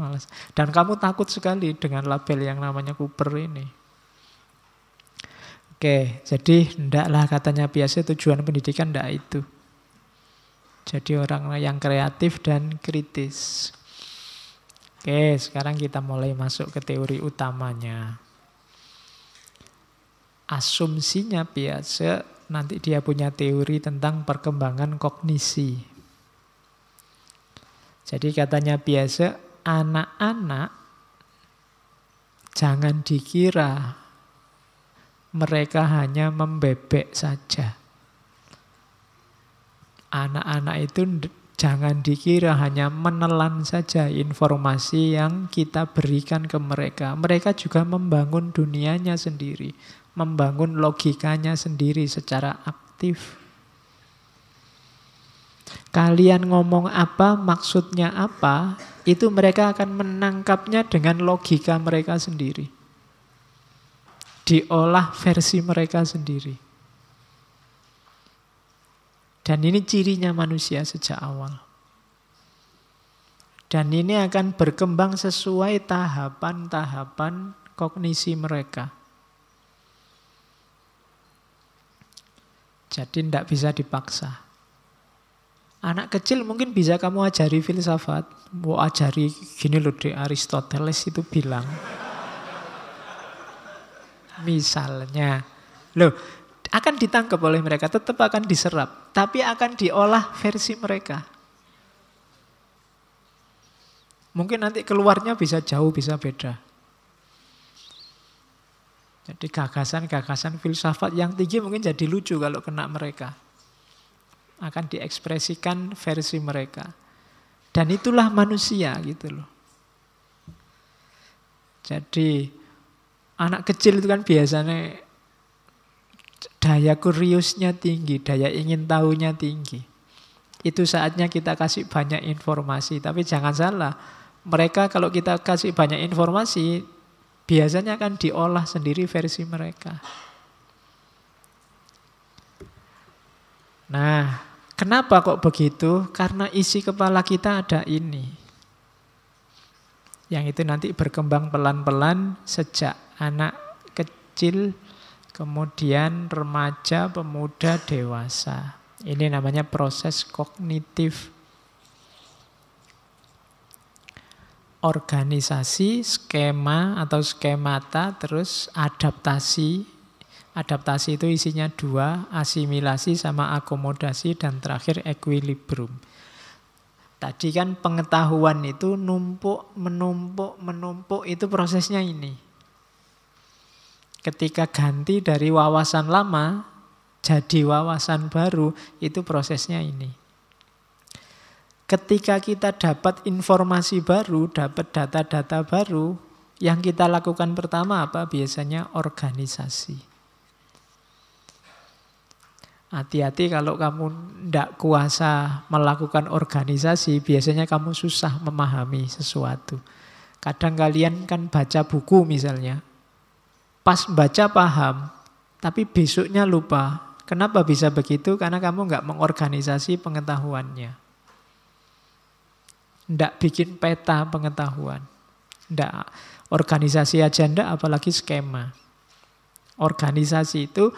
Dan kamu takut sekali dengan label yang namanya kuper ini. Oke, jadi ndaklah katanya biasa tujuan pendidikan ndak itu. Jadi orang yang kreatif dan kritis. Oke, sekarang kita mulai masuk ke teori utamanya. Asumsinya biasa nanti dia punya teori tentang perkembangan kognisi. Jadi katanya biasa anak-anak Jangan dikira mereka hanya membebek saja. Anak-anak itu jangan dikira hanya menelan saja informasi yang kita berikan ke mereka. Mereka juga membangun dunianya sendiri, membangun logikanya sendiri secara aktif. Kalian ngomong apa, maksudnya apa, itu mereka akan menangkapnya dengan logika mereka sendiri. Diolah versi mereka sendiri. Dan ini cirinya manusia sejak awal. Dan ini akan berkembang sesuai tahapan-tahapan kognisi mereka. Jadi tidak bisa dipaksa. Anak kecil mungkin bisa kamu ajari filsafat. Mau ajari gini loh, di Aristoteles itu bilang. Misalnya. Loh, akan ditangkap oleh mereka, tetap akan diserap. Tapi akan diolah versi mereka. Mungkin nanti keluarnya bisa jauh, bisa beda. Jadi gagasan-gagasan filsafat yang tinggi mungkin jadi lucu kalau kena mereka. Akan diekspresikan versi mereka. Dan itulah manusia gitu loh. Jadi anak kecil itu kan biasanya daya kuriusnya tinggi, daya ingin tahunya tinggi. Itu saatnya kita kasih banyak informasi. Tapi jangan salah, mereka kalau kita kasih banyak informasi, biasanya akan diolah sendiri versi mereka. Nah, kenapa kok begitu? Karena isi kepala kita ada ini. Yang itu nanti berkembang pelan-pelan sejak anak kecil, kemudian remaja, pemuda, dewasa. Ini namanya proses kognitif. Organisasi, skema atau skemata, terus adaptasi. Adaptasi itu isinya dua, asimilasi sama akomodasi, dan terakhir equilibrium. Tadi kan pengetahuan itu numpuk, menumpuk, itu prosesnya ini. Ketika ganti dari wawasan lama, jadi wawasan baru, itu prosesnya ini. Ketika kita dapat informasi baru, dapat data-data baru, yang kita lakukan pertama apa? Biasanya organisasi. Hati-hati kalau kamu tidak kuasa melakukan organisasi, biasanya kamu susah memahami sesuatu. Kadang kalian kan baca buku misalnya, pas baca paham, tapi besoknya lupa. Kenapa bisa begitu? Karena kamu nggak mengorganisasi pengetahuannya. Tidak bikin peta pengetahuan. Tidak, organisasi aja tidak, apalagi skema. Organisasi itu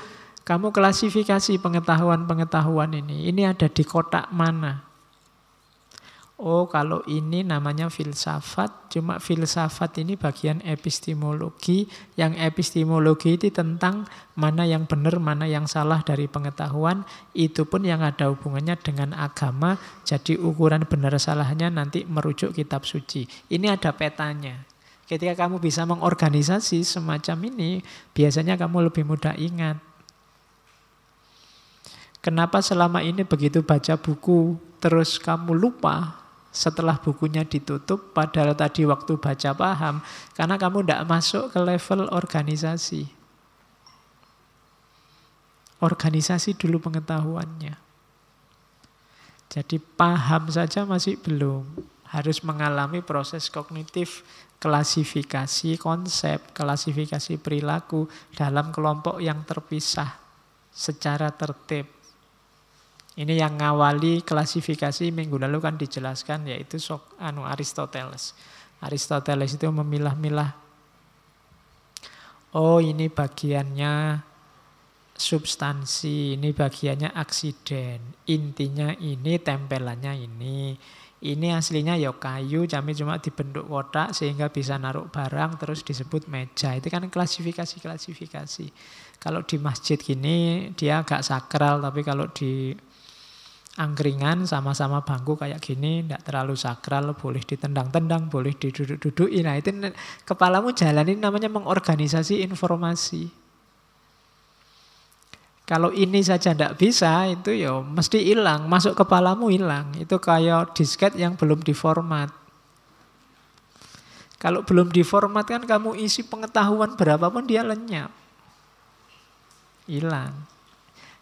kamu klasifikasi pengetahuan-pengetahuan ini. Ini ada di kotak mana? Oh, kalau ini namanya filsafat. Cuma filsafat ini bagian epistemologi. Yang epistemologi itu tentang mana yang benar, mana yang salah dari pengetahuan. Itu pun yang ada hubungannya dengan agama. Jadi ukuran benar salahnya nanti merujuk kitab suci. Ini ada petanya. Ketika kamu bisa mengorganisasi semacam ini, biasanya kamu lebih mudah ingat. Kenapa selama ini begitu baca buku terus kamu lupa setelah bukunya ditutup padahal tadi waktu baca paham? Karena kamu tidak masuk ke level organisasi. Organisasi dulu pengetahuannya. Jadi paham saja masih belum. Harus mengalami proses kognitif, klasifikasi konsep, klasifikasi perilaku dalam kelompok yang terpisah secara tertib. Ini yang ngawali klasifikasi minggu lalu kan dijelaskan, yaitu Aristoteles. Aristoteles itu memilah-milah. Oh, ini bagiannya substansi, ini bagiannya aksiden. Intinya ini, tempelannya ini. Ini aslinya ya kayu, tapi cuma dibentuk kotak sehingga bisa naruh barang, terus disebut meja. Itu kan klasifikasi-klasifikasi. Kalau di masjid gini dia agak sakral, tapi kalau di Angkringan sama-sama bangku kayak gini, tidak terlalu sakral, boleh ditendang-tendang, boleh diduduk-dudukin. Nah itu kepalamu jalanin namanya mengorganisasi informasi. Kalau ini saja tidak bisa, itu ya mesti hilang, masuk kepalamu hilang. Itu kayak disket yang belum diformat. Kalau belum diformat kan kamu isi pengetahuan berapapun dia lenyap. Hilang.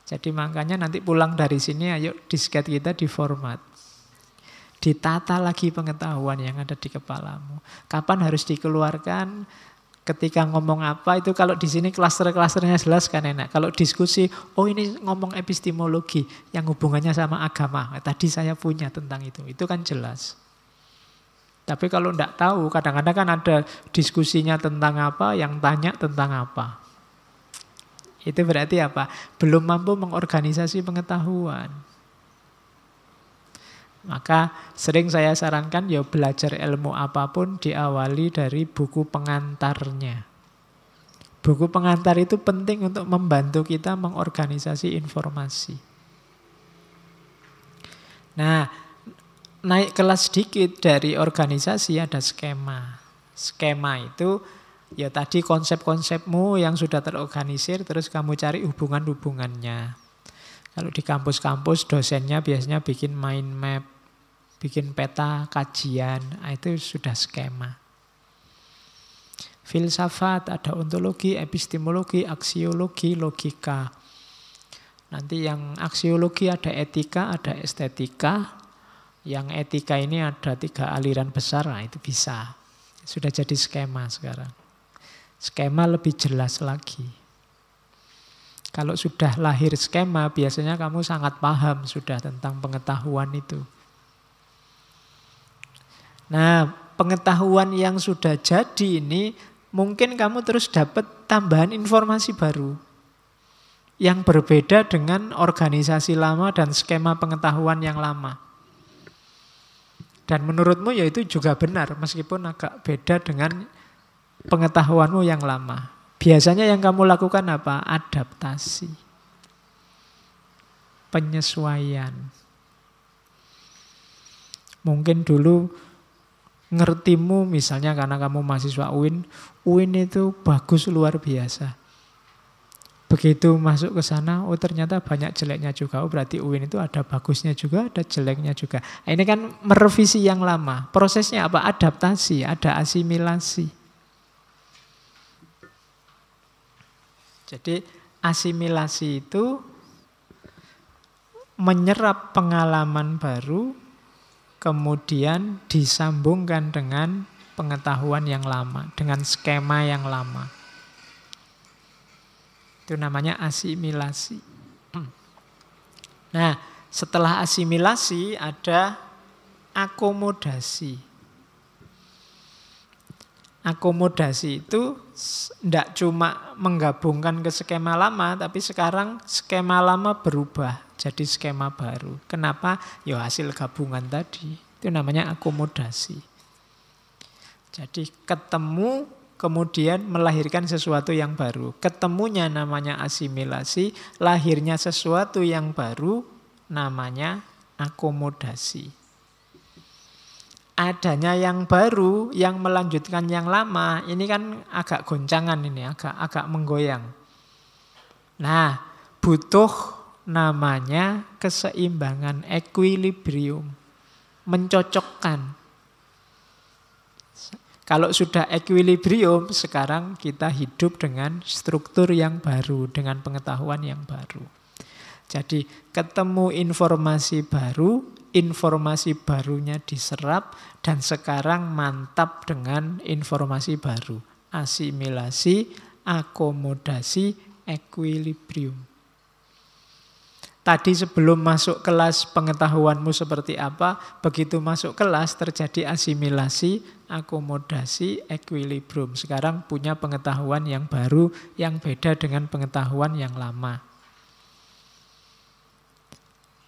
Jadi makanya nanti pulang dari sini ayo disket kita diformat. Ditata lagi pengetahuan yang ada di kepalamu. Kapan harus dikeluarkan, ketika ngomong apa, itu kalau di sini klaster-klasternya jelas kan enak. Kalau diskusi, oh ini ngomong epistemologi yang hubungannya sama agama. Tadi saya punya tentang itu kan jelas. Tapi kalau tidak tahu, kadang-kadang kan ada diskusinya tentang apa, yang tanya tentang apa. Itu berarti apa? Belum mampu mengorganisasi pengetahuan. Maka sering saya sarankan ya belajar ilmu apapun diawali dari buku pengantarnya. Buku pengantar itu penting untuk membantu kita mengorganisasi informasi. Nah, naik kelas sedikit dari organisasi ada skema. Skema itu ya tadi konsep-konsepmu yang sudah terorganisir, terus kamu cari hubungan-hubungannya. Kalau di kampus-kampus dosennya biasanya bikin mind map, bikin peta kajian, itu sudah skema. Filsafat, ada ontologi, epistemologi, aksiologi, logika. Nanti yang aksiologi ada etika, ada estetika. Yang etika ini ada 3 aliran besar, nah itu bisa. Sudah jadi skema sekarang. Skema lebih jelas lagi. Kalau sudah lahir skema, biasanya kamu sangat paham sudah tentang pengetahuan itu. Nah, pengetahuan yang sudah jadi ini, mungkin kamu terus dapat tambahan informasi baru. Yang berbeda dengan organisasi lama dan skema pengetahuan yang lama. Dan menurutmu ya itu juga benar, meskipun agak beda dengan pengetahuanmu yang lama. Biasanya yang kamu lakukan apa? Adaptasi. Penyesuaian. Mungkin dulu ngertimu misalnya karena kamu mahasiswa UIN itu bagus luar biasa. Begitu masuk ke sana, oh ternyata banyak jeleknya juga. Oh berarti UIN itu ada bagusnya juga, ada jeleknya juga. Nah, ini kan merevisi yang lama. Prosesnya apa? Adaptasi, ada asimilasi. Jadi asimilasi itu menyerap pengalaman baru, kemudian disambungkan dengan pengetahuan yang lama, dengan skema yang lama. Itu namanya asimilasi. Nah, setelah asimilasi ada akomodasi. Akomodasi itu tidak cuma menggabungkan ke skema lama, tapi sekarang skema lama berubah jadi skema baru. Kenapa? Ya hasil gabungan tadi. Itu namanya akomodasi. Jadi ketemu kemudian melahirkan sesuatu yang baru. Ketemunya namanya asimilasi, lahirnya sesuatu yang baru namanya akomodasi. Adanya yang baru yang melanjutkan yang lama, ini kan agak goncangan ini, agak menggoyang. Nah, butuh namanya keseimbangan, equilibrium, mencocokkan. Kalau sudah equilibrium, sekarang kita hidup dengan struktur yang baru, dengan pengetahuan yang baru. Jadi ketemu informasi baru, informasi barunya diserap, dan sekarang mantap dengan informasi baru. Asimilasi, akomodasi, equilibrium. Tadi sebelum masuk kelas pengetahuanmu seperti apa, begitu masuk kelas terjadi asimilasi, akomodasi, equilibrium. Sekarang punya pengetahuan yang baru, yang beda dengan pengetahuan yang lama.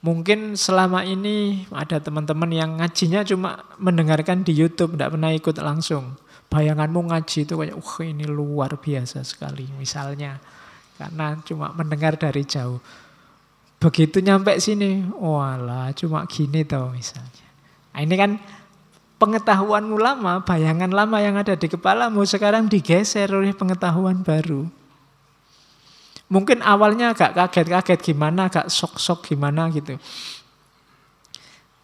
Mungkin selama ini ada teman-teman yang ngajinya cuma mendengarkan di YouTube, tidak pernah ikut langsung. Bayanganmu ngaji itu kayak, ini luar biasa sekali misalnya. Karena cuma mendengar dari jauh. Begitu nyampe sini, walah cuma gini toh misalnya. Nah, ini kan pengetahuanmu lama, bayangan lama yang ada di kepalamu sekarang digeser oleh pengetahuan baru. Mungkin awalnya agak kaget-kaget gimana, agak sok-sok gimana gitu.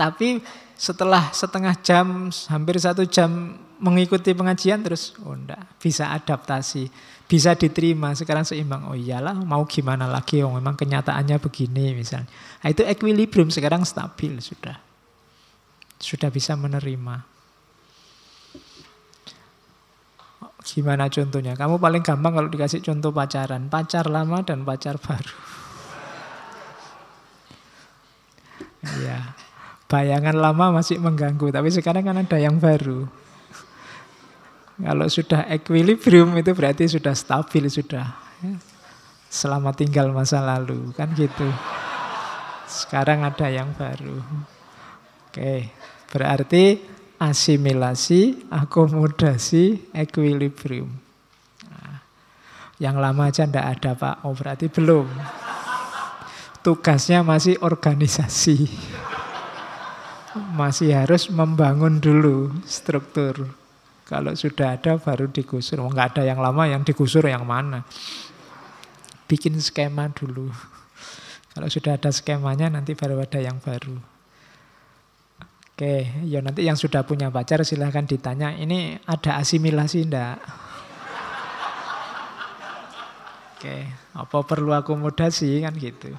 Tapi setelah setengah jam, hampir 1 jam mengikuti pengajian terus, oh enggak, bisa adaptasi, bisa diterima, sekarang seimbang. Oh iyalah, mau gimana lagi, oh memang kenyataannya begini misalnya. Nah, itu equilibrium, sekarang stabil sudah. Sudah bisa menerima. Gimana contohnya? Kamu paling gampang kalau dikasih contoh pacaran. Pacar lama dan pacar baru. Iya. Bayangan lama masih mengganggu, tapi sekarang kan ada yang baru. Kalau sudah equilibrium itu berarti sudah stabil, sudah. Selamat tinggal masa lalu, kan gitu. Sekarang ada yang baru. Oke, berarti asimilasi, akomodasi, equilibrium. Nah, yang lama aja ndak ada Pak, oh berarti belum. Tugasnya masih organisasi. Masih harus membangun dulu struktur. Kalau sudah ada baru digusur. Oh, nggak ada yang lama, yang digusur yang mana? Bikin skema dulu. Kalau sudah ada skemanya nanti baru ada yang baru. Oke, ya nanti yang sudah punya pacar silahkan ditanya, ini ada asimilasi enggak? Oke, apa perlu akomodasi kan gitu.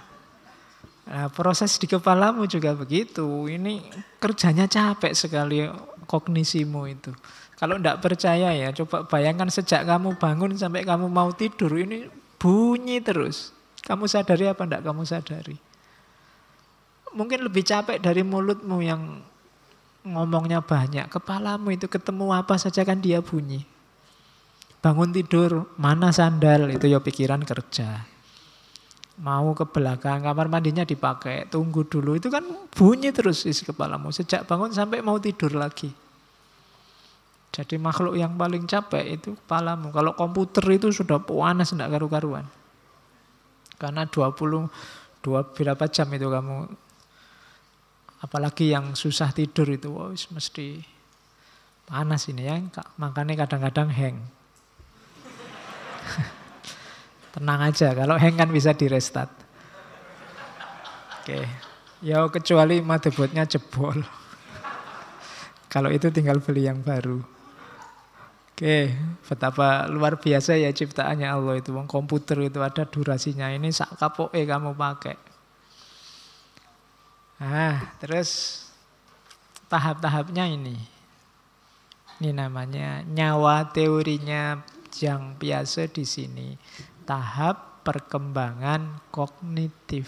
Nah, proses di kepalamu juga begitu. Ini kerjanya capek sekali kognisimu itu. Kalau enggak percaya ya, coba bayangkan sejak kamu bangun sampai kamu mau tidur, ini bunyi terus. Kamu sadari apa enggak kamu sadari? Mungkin lebih capek dari mulutmu yang ngomongnya banyak. Kepalamu itu ketemu apa saja kan dia bunyi. Bangun tidur, mana sandal, itu ya pikiran kerja. Mau ke belakang, kamar mandinya dipakai, tunggu dulu. Itu kan bunyi terus isi kepalamu. Sejak bangun sampai mau tidur lagi. Jadi makhluk yang paling capek itu kepalamu. Kalau komputer itu sudah panas, tidak karu-karuan. Karena 22 berapa jam itu kamu. Apalagi yang susah tidur itu, oh, mesti panas ini ya. Makanya kadang-kadang hang. Tenang aja, kalau hang kan bisa di restart. Oke, ya kecuali motherboardnya jebol. Kalau itu tinggal beli yang baru. Oke, betapa luar biasa ya ciptaannya Allah itu. Komputer itu ada durasinya, ini sak kapoke kamu pakai. Nah, terus tahap-tahapnya ini. Ini namanya nyawa teorinya yang biasa di sini. Tahap perkembangan kognitif.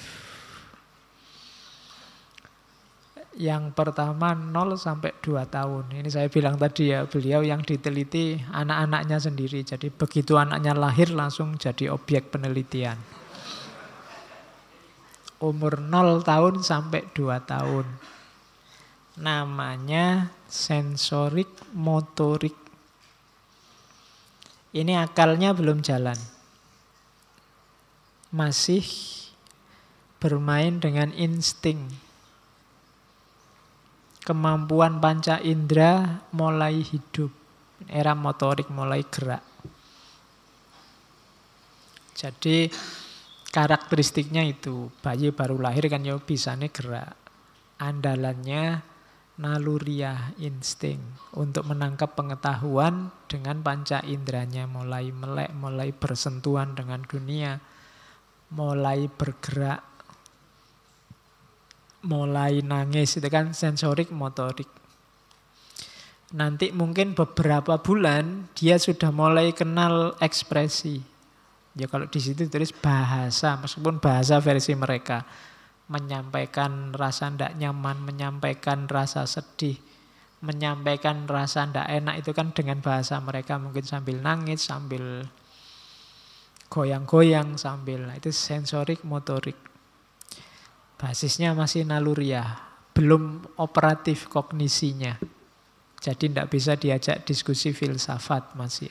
Yang pertama 0 sampai 2 tahun. Ini saya bilang tadi ya, beliau yang diteliti anak-anaknya sendiri. Jadi begitu anaknya lahir langsung jadi objek penelitian. Umur 0 tahun sampai 2 tahun. Namanya sensorik motorik. Ini akalnya belum jalan. Masih bermain dengan insting. Kemampuan panca indera mulai hidup. Era motorik mulai gerak. Jadi karakteristiknya itu, bayi baru lahir kan ya bisanya gerak. Andalannya naluriah, insting. Untuk menangkap pengetahuan dengan panca inderanya mulai melek, mulai bersentuhan dengan dunia. Mulai bergerak. Mulai nangis, itu kan sensorik motorik. Nanti mungkin beberapa bulan dia sudah mulai kenal ekspresi. Ya kalau di situ tulis bahasa, meskipun bahasa versi mereka. Menyampaikan rasa tidak nyaman, menyampaikan rasa sedih, menyampaikan rasa tidak enak, itu kan dengan bahasa mereka. Mungkin sambil nangis, sambil goyang-goyang, sambil, itu sensorik motorik. Basisnya masih naluriah, belum operatif kognisinya. Jadi tidak bisa diajak diskusi filsafat, masih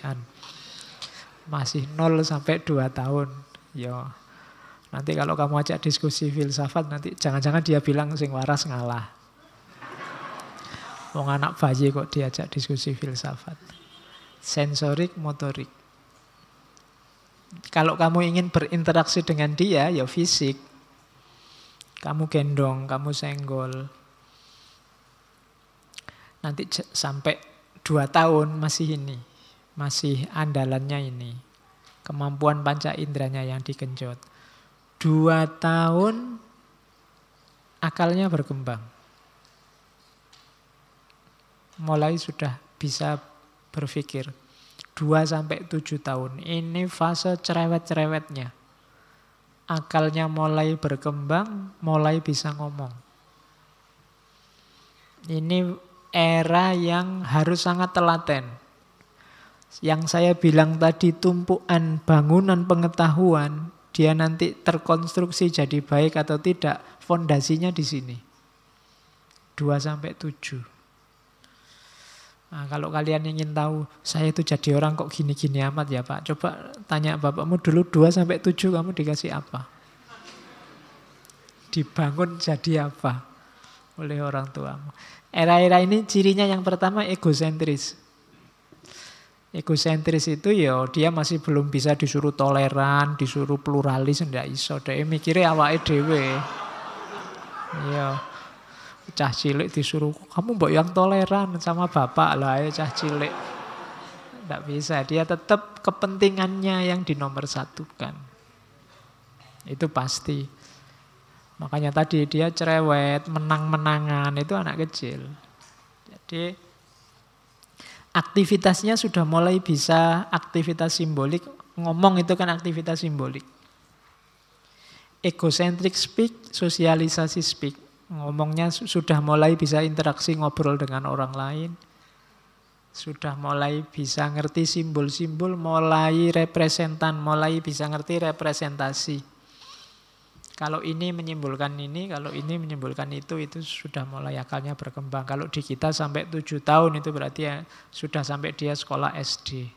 0 sampai 2 tahun. Ya, Nanti kalau kamu ajak diskusi filsafat, nanti jangan-jangan dia bilang sing waras ngalah. Wong anak bayi kok diajak diskusi filsafat. Sensorik, motorik. Kalau kamu ingin berinteraksi dengan dia, ya fisik. Kamu gendong, kamu senggol. Nanti sampai 2 tahun masih ini. Masih andalannya ini. Kemampuan panca inderanya yang digenjot. 2 tahun akalnya berkembang. Mulai sudah bisa berpikir. 2-7 tahun. Ini fase cerewet-cerewetnya. Akalnya mulai berkembang, mulai bisa ngomong. Ini era yang harus sangat telaten. Yang saya bilang tadi tumpuan bangunan pengetahuan, dia nanti terkonstruksi jadi baik atau tidak, fondasinya di sini. 2-7. Nah, kalau kalian ingin tahu, saya itu jadi orang kok gini-gini amat ya Pak. Coba tanya bapakmu dulu 2-7 kamu dikasih apa? Dibangun jadi apa oleh orang tuamu. Era-era ini cirinya yang pertama egosentris. Egosentris itu ya dia masih belum bisa disuruh toleran, disuruh pluralis, ndak iso. Dia mikirnya awake dhewe. Iya. Cah cilik disuruh, kamu mbok yang toleran sama bapak lah ya cah cilik. Ndak bisa, dia tetap kepentingannya yang dinomorsatukan. Itu pasti. Makanya tadi dia cerewet, menang-menangan, itu anak kecil. Jadi aktivitasnya sudah mulai bisa aktivitas simbolik. Ngomong itu kan aktivitas simbolik. Egocentric speak, sosialisasi speak. Ngomongnya sudah mulai bisa interaksi ngobrol dengan orang lain. Sudah mulai bisa ngerti simbol-simbol, mulai representan, mulai bisa ngerti representasi. Kalau ini menyimbolkan ini, kalau ini menyimbolkan itu sudah mulai akalnya berkembang. Kalau di kita sampai 7 tahun itu berarti ya sudah sampai dia sekolah SD.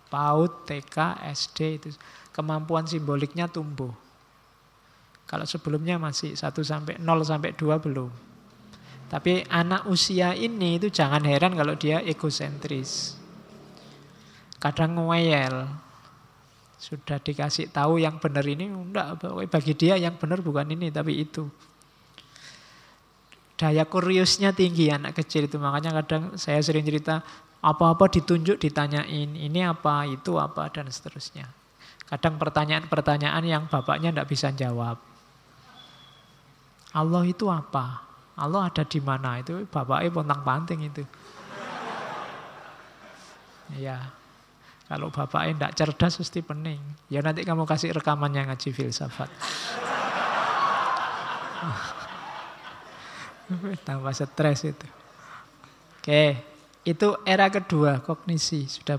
PAUD, TK, SD itu kemampuan simboliknya tumbuh. Kalau sebelumnya masih 0-2 belum. Tapi anak usia ini itu jangan heran kalau dia egosentris. Kadang ngeyel. Sudah dikasih tahu yang benar ini, enggak, bagi dia yang benar bukan ini, tapi itu. Daya kuriusnya tinggi anak kecil itu, makanya kadang saya sering cerita, apa-apa ditunjuk, ditanyain, ini apa, itu apa, dan seterusnya. Kadang pertanyaan-pertanyaan yang bapaknya enggak bisa jawab. Allah itu apa? Allah ada di mana? Itu bapaknya pontang-panting itu. Ya. Kalau bapaknya tidak cerdas, pasti pening. Ya nanti kamu kasih rekamannya ngaji filsafat. Tambah stres itu. Oke, itu era kedua, kognisi. Sudah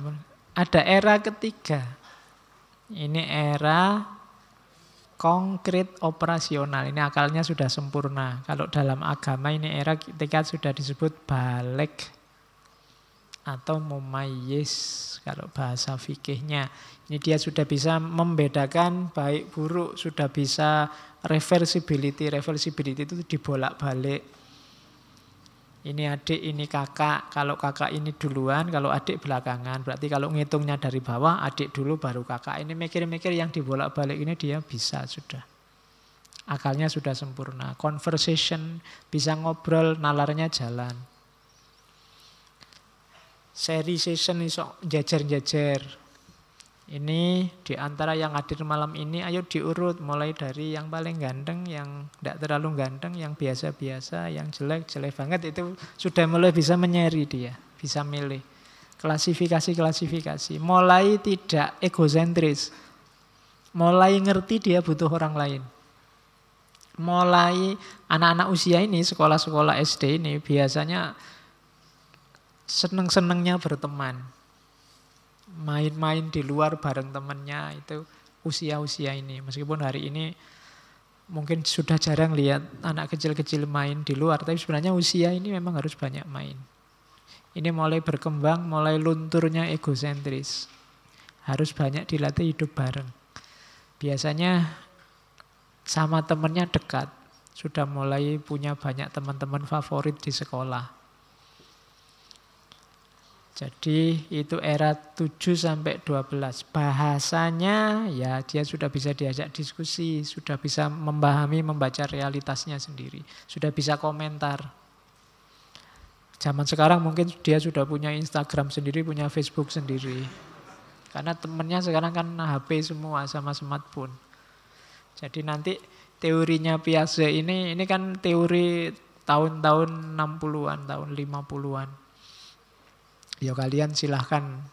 ada era ketiga. Ini era konkret operasional. Ini akalnya sudah sempurna. Kalau dalam agama ini era ketika sudah disebut balik atau mumayyiz kalau bahasa fikihnya. Ini dia sudah bisa membedakan baik buruk, sudah bisa reversibility. Reversibility itu dibolak-balik. Ini adik, ini kakak. Kalau kakak ini duluan, kalau adik belakangan. Berarti kalau ngitungnya dari bawah, adik dulu baru kakak. Ini mikir-mikir yang dibolak-balik ini dia bisa sudah. Akalnya sudah sempurna. Conversation, bisa ngobrol, nalarnya jalan. Seri session iso jajar-jajar. Ini diantara yang hadir malam ini, ayo diurut mulai dari yang paling ganteng, yang tidak terlalu ganteng, yang biasa-biasa, yang jelek banget, itu sudah mulai bisa menyeri dia, bisa milih. Klasifikasi, mulai tidak egosentris, mulai ngerti dia butuh orang lain. Mulai anak-anak usia ini, sekolah-sekolah SD ini biasanya seneng-senengnya berteman. Main-main di luar bareng temannya, itu usia-usia ini. Meskipun hari ini mungkin sudah jarang lihat anak kecil-kecil main di luar, tapi sebenarnya usia ini memang harus banyak main. Ini mulai berkembang, mulai lunturnya egosentris. Harus banyak dilatih hidup bareng. Biasanya Sama temennya dekat. Sudah mulai punya banyak teman-teman favorit di sekolah. Jadi itu era 7 sampai 12. Bahasanya ya dia sudah bisa diajak diskusi, sudah bisa memahami, membaca realitasnya sendiri, sudah bisa komentar. Zaman sekarang mungkin dia sudah punya Instagram sendiri, punya Facebook sendiri. Karena temennya sekarang kan HP semua sama smartphone. Jadi nanti teorinya Piaget ini kan teori tahun-tahun 60-an, tahun 50-an. Ya kalian silahkan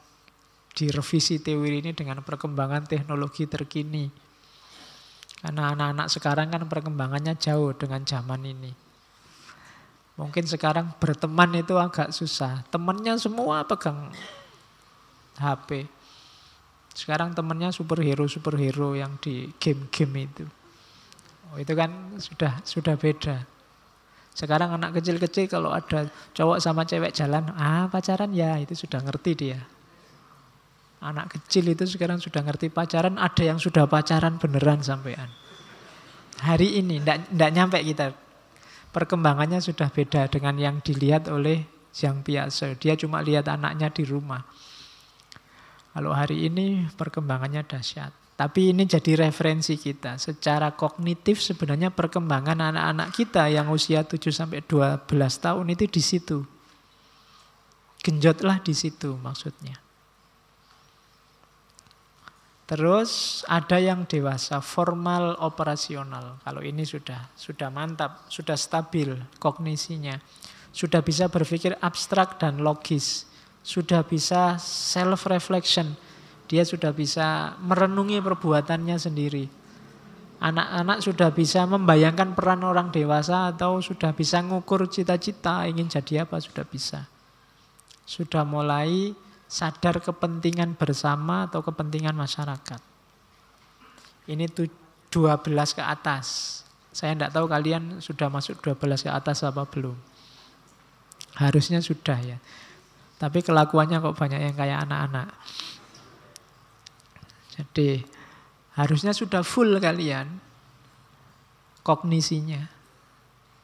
direvisi teori ini dengan perkembangan teknologi terkini. Karena anak-anak sekarang kan perkembangannya jauh dengan zaman ini. Mungkin sekarang berteman itu agak susah. Temannya semua pegang HP. Sekarang temannya superhero yang di game-game itu. Oh, itu kan sudah beda. Sekarang anak kecil-kecil kalau ada cowok sama cewek jalan, pacaran ya, itu sudah ngerti dia. Anak kecil itu sekarang sudah ngerti pacaran, ada yang sudah pacaran beneran sampean. Hari ini, enggak nyampe kita. Perkembangannya sudah beda dengan yang dilihat oleh Jean Piaget. Dia cuma lihat anaknya di rumah. Kalau hari ini perkembangannya dahsyat. Tapi ini jadi referensi kita. Secara kognitif sebenarnya perkembangan anak-anak kita yang usia 7-12 tahun itu di situ. Genjotlah di situ maksudnya. Terus ada yang dewasa, formal operasional. Kalau ini sudah mantap, sudah stabil kognisinya. Sudah bisa berpikir abstrak dan logis. Sudah bisa self-reflection. Dia sudah bisa merenungi perbuatannya sendiri. Anak-anak sudah bisa membayangkan peran orang dewasa atau sudah bisa ngukur cita-cita ingin jadi apa, sudah bisa. Sudah mulai sadar kepentingan bersama atau kepentingan masyarakat. Ini 12 ke atas. Saya tidak tahu kalian sudah masuk 12 ke atas apa belum. Harusnya sudah ya. Tapi kelakuannya kok banyak yang kayak anak-anak. Jadi harusnya sudah full kalian kognisinya.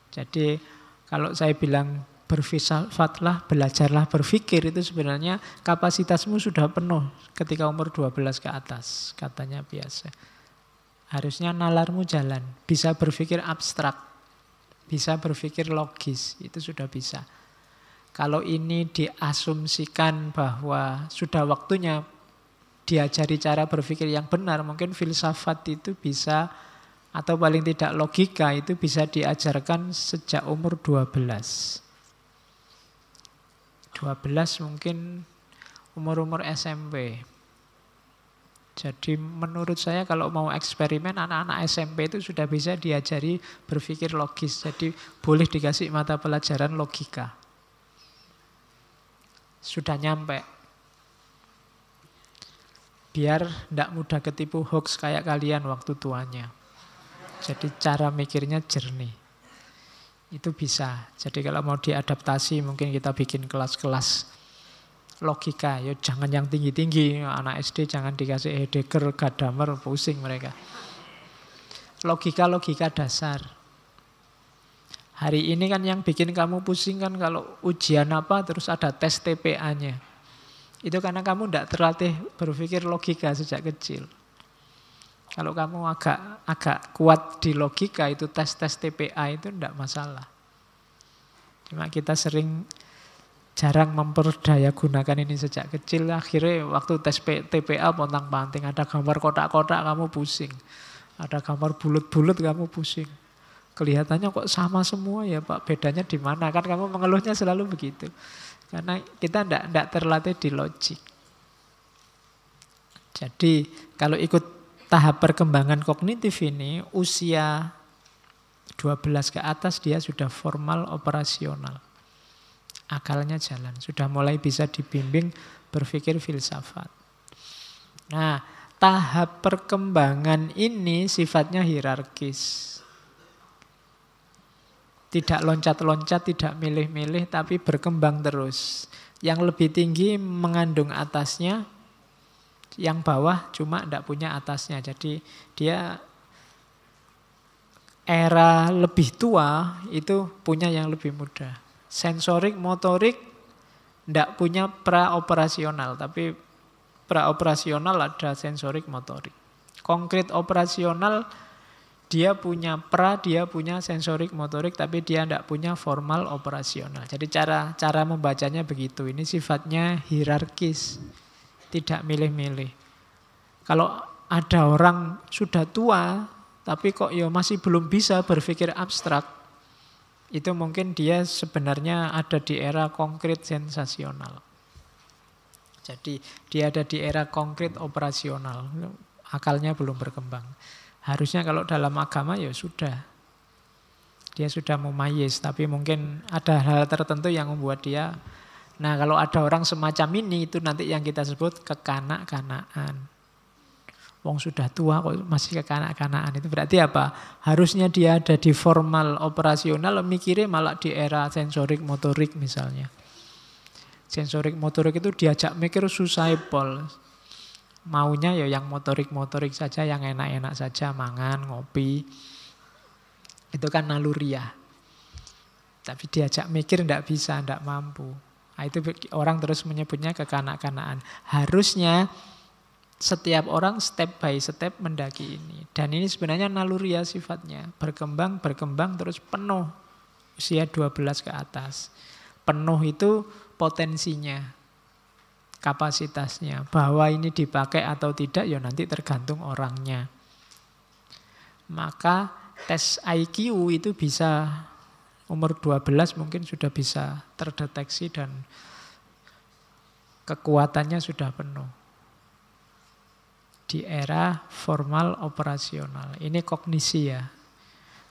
Jadi kalau saya bilang berfilsafatlah, belajarlah berpikir, itu sebenarnya kapasitasmu sudah penuh ketika umur 12 ke atas, katanya biasa. Harusnya nalarmu jalan, bisa berpikir abstrak, bisa berpikir logis, itu sudah bisa. Kalau ini diasumsikan bahwa sudah waktunya diajari cara berpikir yang benar, mungkin filsafat itu bisa, atau paling tidak logika itu bisa diajarkan sejak umur 12. 12 mungkin umur-umur SMP. Jadi menurut saya kalau mau eksperimen, anak-anak SMP itu sudah bisa diajari berpikir logis. Jadi boleh dikasih mata pelajaran logika. Sudah nyampe. Biar tidak mudah ketipu hoax kayak kalian waktu tuanya. Jadi cara mikirnya jernih. Itu bisa. Jadi kalau mau diadaptasi mungkin kita bikin kelas-kelas logika. Ya jangan yang tinggi-tinggi. Anak SD jangan dikasih Heidegger, Gadamer, pusing mereka. Logika-logika dasar. Hari ini kan yang bikin kamu pusing kan kalau ujian apa terus ada tes TPA-nya. Itu karena kamu tidak terlatih berpikir logika sejak kecil. Kalau kamu agak kuat di logika, itu tes-tes TPA itu tidak masalah. Cuma kita jarang memperdaya gunakan ini sejak kecil. Akhirnya waktu tes TPA pontang-panting, ada gambar kotak-kotak kamu pusing. Ada gambar bulut-bulut kamu pusing. Kelihatannya kok sama semua ya Pak, bedanya di mana? Kan kamu mengeluhnya selalu begitu. Karena kita tidak terlatih di logik. Jadi kalau ikut tahap perkembangan kognitif ini, usia 12 ke atas dia sudah formal operasional. Akalnya jalan, sudah mulai bisa dibimbing berpikir filsafat. Nah, tahap perkembangan ini sifatnya hierarkis. Tidak loncat-loncat, tidak milih-milih, tapi berkembang terus. Yang lebih tinggi mengandung atasnya, yang bawah cuma tidak punya atasnya. Jadi dia era lebih tua itu punya yang lebih mudah. Sensorik, motorik tidak punya praoperasional, tapi praoperasional ada sensorik, motorik. Konkret operasional dia punya dia punya sensorik, motorik, tapi dia tidak punya formal operasional. Jadi cara membacanya begitu. Ini sifatnya hierarkis, tidak milih-milih. Kalau ada orang sudah tua, tapi kok ya masih belum bisa berpikir abstrak, itu mungkin dia sebenarnya ada di era konkret sensasional. Jadi dia ada di era konkret operasional, akalnya belum berkembang. Harusnya kalau dalam agama ya sudah. Dia sudah mumayyiz, tapi mungkin ada hal tertentu yang membuat dia. Nah, kalau ada orang semacam ini, itu nanti yang kita sebut kekanak-kanaan. Wong sudah tua kok masih kekanak-kanaan. Itu berarti apa? Harusnya dia ada di formal operasional, mikirnya malah di era sensorik motorik misalnya. Sensorik motorik itu diajak mikir susah pol. Maunya ya yang motorik-motorik saja, yang enak-enak saja, mangan, ngopi. Itu kan naluriah. Tapi diajak mikir tidak bisa, tidak mampu. Nah, itu orang terus menyebutnya kekanak-kanaan. Harusnya setiap orang step by step mendaki ini. Dan ini sebenarnya naluriah sifatnya. Berkembang terus penuh. Usia 12 ke atas. Penuh itu potensinya, kapasitasnya. Bahwa ini dipakai atau tidak ya nanti tergantung orangnya. Maka tes IQ itu bisa umur 12 mungkin sudah bisa terdeteksi dan kekuatannya sudah penuh. Di era formal operasional. Ini kognisi ya.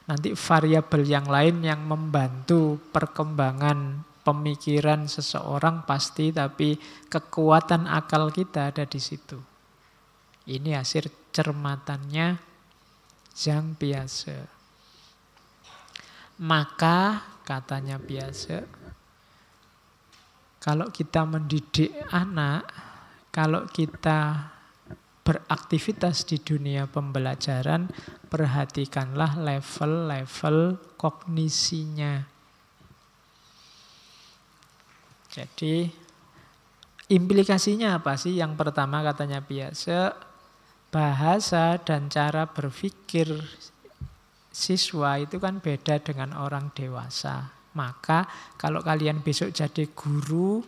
Nanti variabel yang lain yang membantu perkembangan pemikiran seseorang pasti, tapi kekuatan akal kita ada di situ. Ini hasil cermatannya Zhang Piaget. Maka katanya Piaget, kalau kita mendidik anak, kalau kita beraktivitas di dunia pembelajaran, perhatikanlah level-level kognisinya. Jadi implikasinya apa sih? Yang pertama katanya Piaget, bahasa dan cara berpikir siswa itu kan beda dengan orang dewasa. Maka kalau kalian besok jadi guru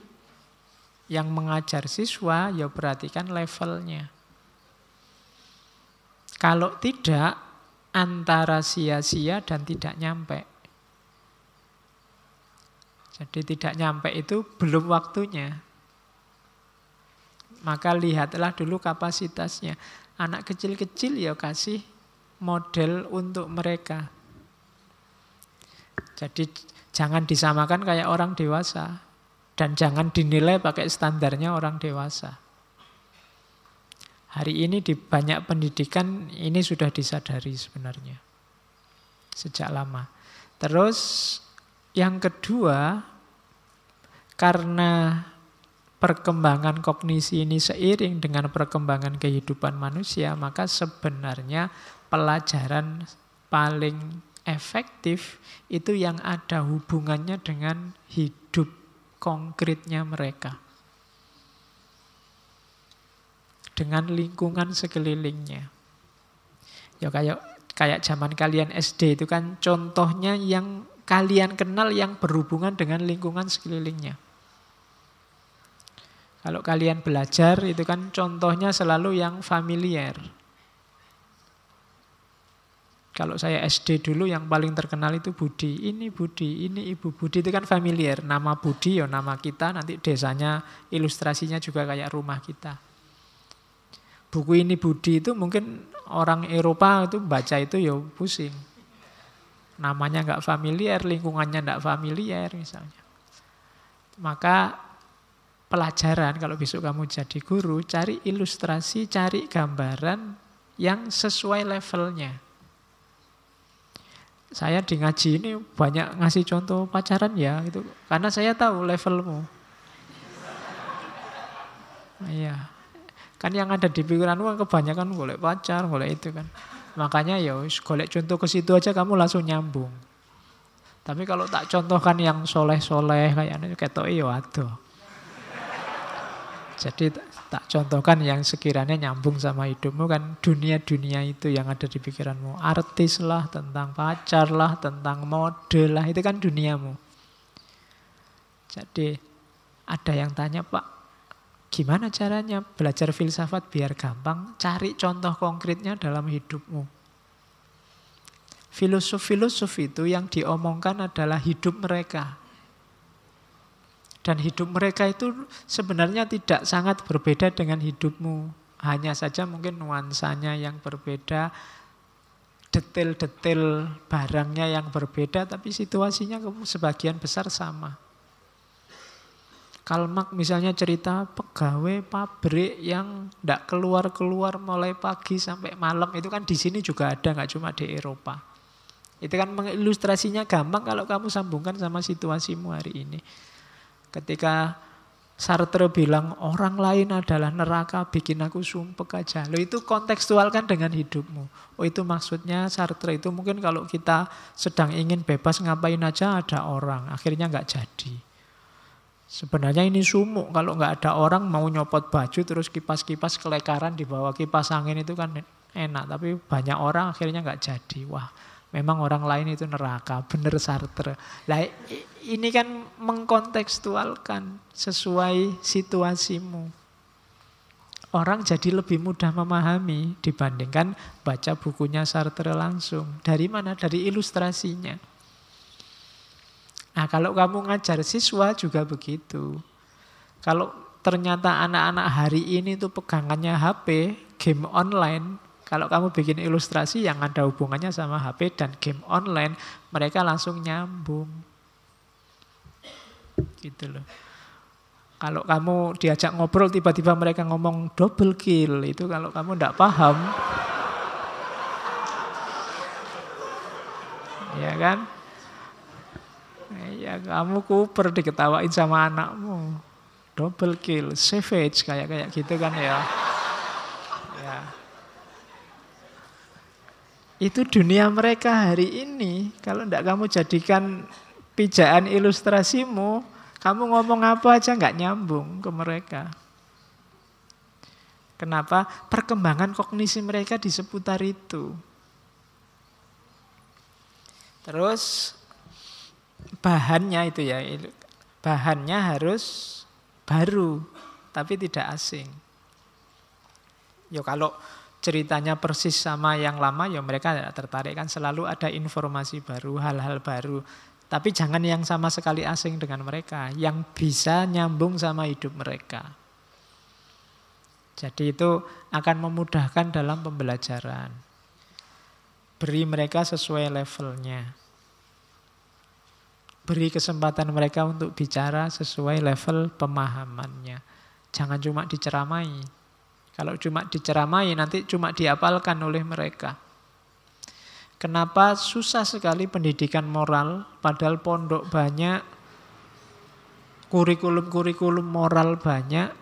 yang mengajar siswa, ya perhatikan levelnya. Kalau tidak, antara sia-sia dan tidak nyampe. Jadi tidak nyampe itu belum waktunya. Maka lihatlah dulu kapasitasnya. Anak kecil-kecil ya kasih model untuk mereka. Jadi jangan disamakan kayak orang dewasa. Dan jangan dinilai pakai standarnya orang dewasa. Hari ini di banyak pendidikan ini sudah disadari sebenarnya. Sejak lama. Terus yang kedua, karena perkembangan kognisi ini seiring dengan perkembangan kehidupan manusia, maka sebenarnya pelajaran paling efektif itu yang ada hubungannya dengan hidup konkretnya mereka. Dengan lingkungan sekelilingnya. Ya kayak zaman kalian SD itu kan contohnya yang kalian kenal yang berhubungan dengan lingkungan sekelilingnya. Kalau kalian belajar itu kan contohnya selalu yang familiar. Kalau saya SD dulu yang paling terkenal itu Budi. Ini Budi, ini Ibu Budi, itu kan familiar. Nama Budi ya nama kita, nanti desanya ilustrasinya juga kayak rumah kita. Buku ini Budi itu mungkin orang Eropa itu baca itu ya pusing. Namanya nggak familiar, lingkungannya nggak familiar misalnya. Maka pelajaran kalau besok kamu jadi guru, cari ilustrasi, cari gambaran yang sesuai levelnya. Saya di ngaji ini banyak ngasih contoh pacaran ya, itu karena saya tahu levelmu. Iya. Kan yang ada di pikiranmu kan kebanyakan golek pacar, golek itu kan. Makanya ya golek contoh ke situ aja kamu langsung nyambung. Tapi kalau tak contohkan yang soleh-soleh kayaknya ketok ya adoh. Jadi tak contohkan yang sekiranya nyambung sama hidupmu kan dunia-dunia itu yang ada di pikiranmu. Artis lah, tentang pacar lah, tentang model lah, itu kan duniamu. Jadi ada yang tanya, Pak, gimana caranya belajar filsafat biar gampang? Cari contoh konkretnya dalam hidupmu. Filosof-filosof itu yang diomongkan adalah hidup mereka. Dan hidup mereka itu sebenarnya tidak sangat berbeda dengan hidupmu. Hanya saja mungkin nuansanya yang berbeda, detail-detail barangnya yang berbeda, tapi situasinya sebagian besar sama. Karl Marx misalnya cerita pegawai pabrik yang tidak keluar-keluar mulai pagi sampai malam. Itu kan di sini juga ada, nggak cuma di Eropa. Itu kan mengilustrasinya gampang kalau kamu sambungkan sama situasimu hari ini. Ketika Sartre bilang orang lain adalah neraka, bikin aku sumpek aja. Loh itu kontekstualkan dengan hidupmu. Oh itu maksudnya Sartre itu mungkin kalau kita sedang ingin bebas ngapain aja ada orang. Akhirnya nggak jadi. Sebenarnya ini sumuk. Kalau nggak ada orang mau nyopot baju terus kipas-kipas kelekaran di bawah kipas angin itu kan enak. Tapi banyak orang akhirnya nggak jadi. Wah memang orang lain itu neraka. Bener Sartre. Lah ini kan mengkontekstualkan sesuai situasimu. Orang jadi lebih mudah memahami dibandingkan baca bukunya Sartre langsung. Dari mana? Dari ilustrasinya. Nah kalau kamu ngajar siswa juga begitu. Kalau ternyata anak-anak hari ini tuh pegangannya HP, game online. Kalau kamu bikin ilustrasi yang ada hubungannya sama HP dan game online, mereka langsung nyambung. Gitu loh. Kalau kamu diajak ngobrol tiba-tiba mereka ngomong double kill, itu kalau kamu tidak paham, ya kan? Ya kamu kuper diketawain sama anakmu. Double kill, savage kayak gitu kan ya. Ya. Itu dunia mereka hari ini. Kalau tidak kamu jadikan pijaan ilustrasimu, kamu ngomong apa aja nggak nyambung ke mereka. Kenapa? Perkembangan kognisi mereka di seputar itu. Terus bahannya itu ya, bahannya harus baru, tapi tidak asing. Yo kalau ceritanya persis sama yang lama, ya mereka tidak tertarik kan, selalu ada informasi baru, hal-hal baru. Tapi jangan yang sama sekali asing dengan mereka, yang bisa nyambung sama hidup mereka. Jadi itu akan memudahkan dalam pembelajaran. Beri mereka sesuai levelnya. Beri kesempatan mereka untuk bicara sesuai level pemahamannya. Jangan cuma diceramai. Kalau cuma diceramai nanti cuma dihafalkan oleh mereka. Kenapa susah sekali pendidikan moral padahal pondok banyak, kurikulum-kurikulum moral banyak,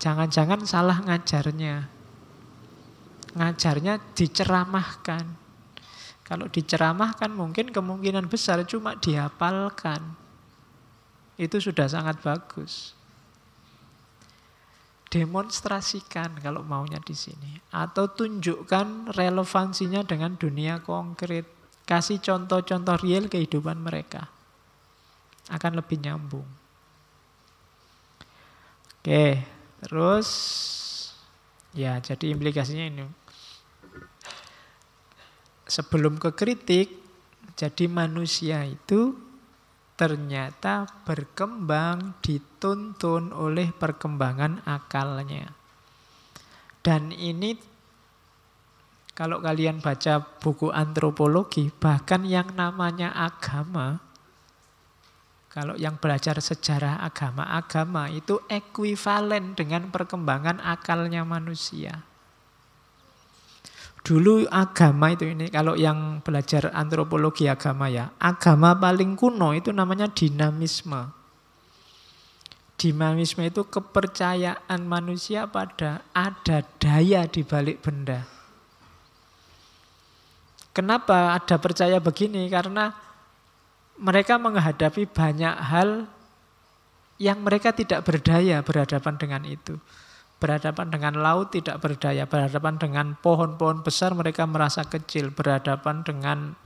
jangan-jangan salah ngajarnya. Ngajarnya diceramahkan. Kalau diceramahkan mungkin kemungkinan besar cuma dihafalkan. Itu sudah sangat bagus. Demonstrasikan kalau maunya di sini, atau tunjukkan relevansinya dengan dunia konkret. Kasih contoh-contoh real kehidupan mereka. Akan lebih nyambung. Oke, terus ya jadi implikasinya ini. Sebelum ke kritik, jadi manusia itu ternyata berkembang dituntun oleh perkembangan akalnya. Dan ini kalau kalian baca buku antropologi, bahkan yang namanya agama, kalau yang belajar sejarah agama itu ekuivalen dengan perkembangan akalnya manusia. Dulu agama itu ini, kalau yang belajar antropologi agama ya, agama paling kuno itu namanya dinamisme. Dinamisme itu kepercayaan manusia pada ada daya di balik benda. Kenapa ada percaya begini? Karena mereka menghadapi banyak hal yang mereka tidak berdaya berhadapan dengan itu. Berhadapan dengan laut tidak berdaya, berhadapan dengan pohon-pohon besar mereka merasa kecil, berhadapan dengan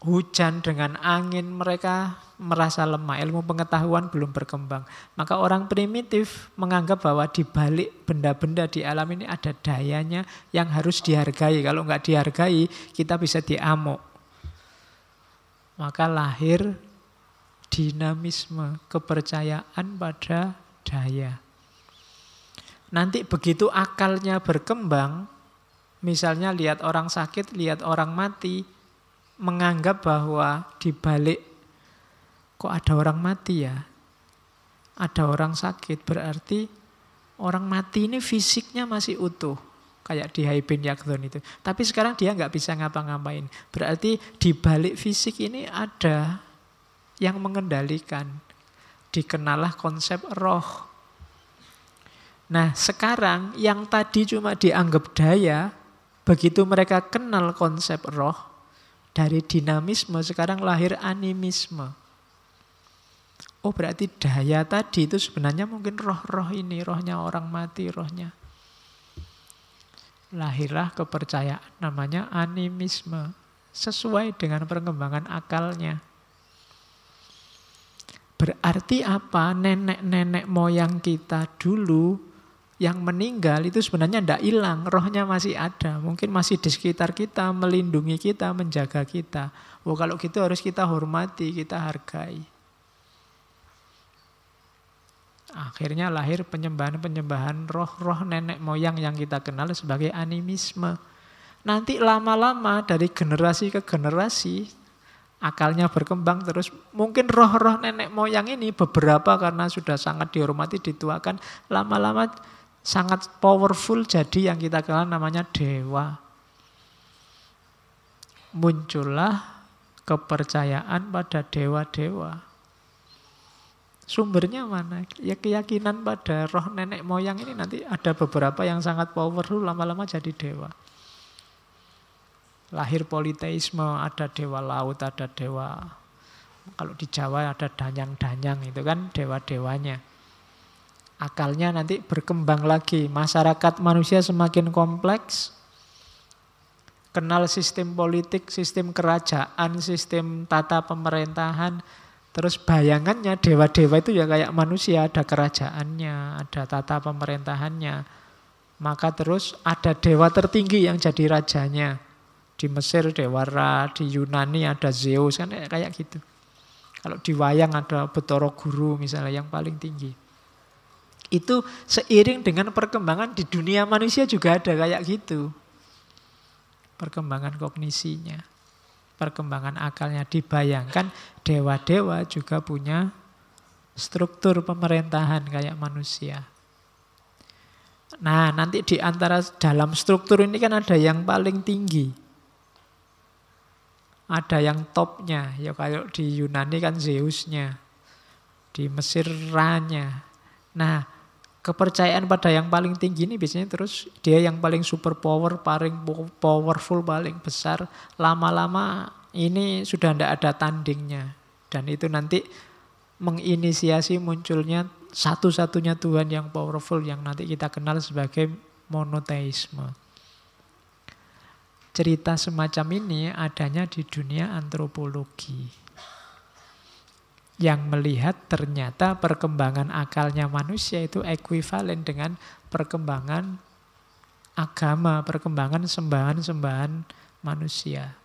hujan, dengan angin mereka merasa lemah, ilmu pengetahuan belum berkembang. Maka orang primitif menganggap bahwa di balik benda-benda di alam ini ada dayanya yang harus dihargai. Kalau nggak dihargai, kita bisa diamuk. Maka lahir dinamisme, kepercayaan pada daya. Nanti begitu akalnya berkembang, misalnya lihat orang sakit, lihat orang mati, menganggap bahwa di balik kok ada orang mati ya, ada orang sakit, berarti orang mati ini fisiknya masih utuh. Kayak di Hai bin Yakdhon itu. Tapi sekarang dia nggak bisa ngapa-ngapain. Berarti di balik fisik ini ada yang mengendalikan. Dikenalah konsep roh. Nah sekarang yang tadi cuma dianggap daya, begitu mereka kenal konsep roh, dari dinamisme sekarang lahir animisme. Oh berarti daya tadi itu sebenarnya mungkin roh-roh ini, rohnya orang mati, rohnya. Lahirlah kepercayaan namanya animisme, sesuai dengan perkembangan akalnya. Berarti apa? Nenek-nenek moyang kita dulu yang meninggal itu sebenarnya tidak hilang, rohnya masih ada. Mungkin masih di sekitar kita, melindungi kita, menjaga kita. Oh kalau gitu harus kita hormati, kita hargai. Akhirnya lahir penyembahan-penyembahan roh-roh nenek moyang yang kita kenal sebagai animisme. Nanti lama-lama dari generasi ke generasi, akalnya berkembang terus. Mungkin roh-roh nenek moyang ini beberapa karena sudah sangat dihormati, dituakan, lama-lama sangat powerful jadi yang kita kenal namanya dewa. Muncullah kepercayaan pada dewa-dewa. Sumbernya mana? Ya keyakinan pada roh nenek moyang ini nanti ada beberapa yang sangat powerful lama-lama jadi dewa. Lahir politeisme, ada dewa laut, ada dewa. Kalau di Jawa ada danyang-danyang itu kan dewa-dewanya. Akalnya nanti berkembang lagi. Masyarakat manusia semakin kompleks. Kenal sistem politik, sistem kerajaan, sistem tata pemerintahan. Terus bayangannya dewa-dewa itu ya kayak manusia, ada kerajaannya, ada tata pemerintahannya. Maka terus ada dewa tertinggi yang jadi rajanya. Di Mesir Dewa Ra, di Yunani ada Zeus, kan kayak gitu. Kalau di wayang ada Bathara Guru misalnya yang paling tinggi. Itu seiring dengan perkembangan di dunia manusia juga ada kayak gitu. Perkembangan kognisinya, perkembangan akalnya, dibayangkan dewa-dewa juga punya struktur pemerintahan kayak manusia. Nah, nanti di antara dalam struktur ini kan ada yang paling tinggi. Ada yang topnya, ya kayak di Yunani kan Zeusnya, di Mesir Ra-nya. Nah, kepercayaan pada yang paling tinggi ini biasanya terus dia yang paling super power, paling powerful, paling besar. Lama-lama ini sudah tidak ada tandingnya. Dan itu nanti menginisiasi munculnya satu-satunya Tuhan yang powerful yang nanti kita kenal sebagai monoteisme. Cerita semacam ini adanya di dunia antropologi. Yang melihat ternyata perkembangan akalnya manusia itu ekuivalen dengan perkembangan agama, perkembangan sembahan-sembahan manusia.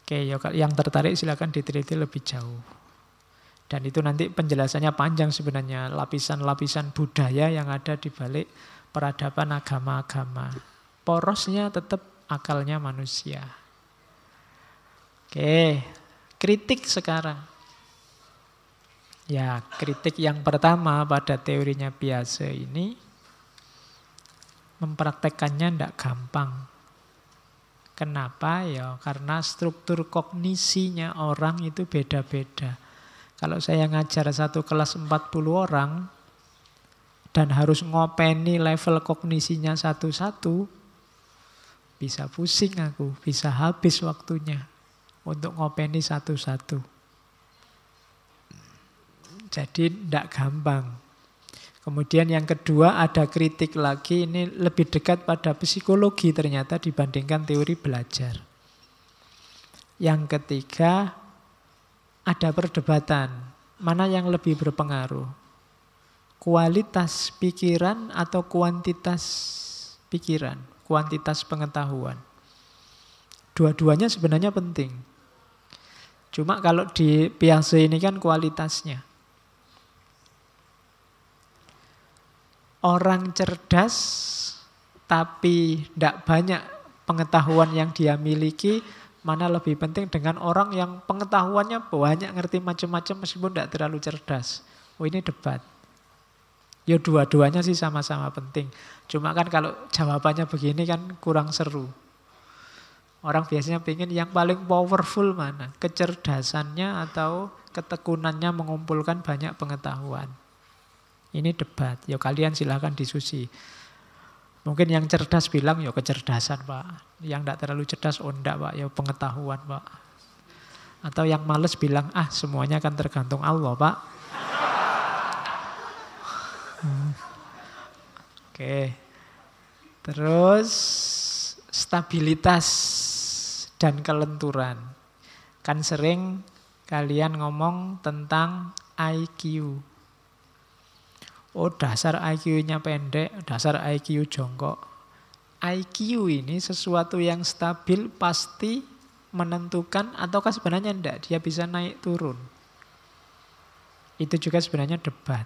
Oke, yang tertarik silakan diteliti lebih jauh. Dan itu nanti penjelasannya panjang sebenarnya, lapisan-lapisan budaya yang ada di balik peradaban agama-agama. Porosnya tetap akalnya manusia. Oke, kritik sekarang. Ya, kritik yang pertama pada teorinya Piaget ini mempraktekannya tidak gampang. Kenapa? Ya, karena struktur kognisinya orang itu beda-beda. Kalau saya ngajar satu kelas 40 orang dan harus ngopeni level kognisinya satu-satu, bisa pusing aku, bisa habis waktunya untuk ngopeni satu-satu. Jadi tidak gampang. Kemudian yang kedua ada kritik lagi, ini lebih dekat pada psikologi ternyata dibandingkan teori belajar. Yang ketiga ada perdebatan, mana yang lebih berpengaruh? Kualitas pikiran atau kuantitas pikiran, kuantitas pengetahuan. Dua-duanya sebenarnya penting. Cuma kalau di Piaget ini kan kualitasnya. Orang cerdas tapi tidak banyak pengetahuan yang dia miliki, mana lebih penting dengan orang yang pengetahuannya banyak, ngerti macam-macam meskipun tidak terlalu cerdas. Oh, ini debat. Ya dua-duanya sih sama-sama penting. Cuma kan kalau jawabannya begini kan kurang seru. Orang biasanya pengen yang paling powerful mana? Kecerdasannya atau ketekunannya mengumpulkan banyak pengetahuan. Ini debat, ya kalian silahkan diskusi. Mungkin yang cerdas bilang, ya kecerdasan Pak. Yang tidak terlalu cerdas, oh enggak Pak, ya pengetahuan Pak. Atau yang males bilang, semuanya akan tergantung Allah Pak. Oke. Terus stabilitas dan kelenturan. Kan sering kalian ngomong tentang IQ. Oh dasar IQ-nya pendek, dasar IQ jongkok. IQ ini sesuatu yang stabil pasti menentukan ataukah sebenarnya enggak, dia bisa naik turun. Itu juga sebenarnya debat.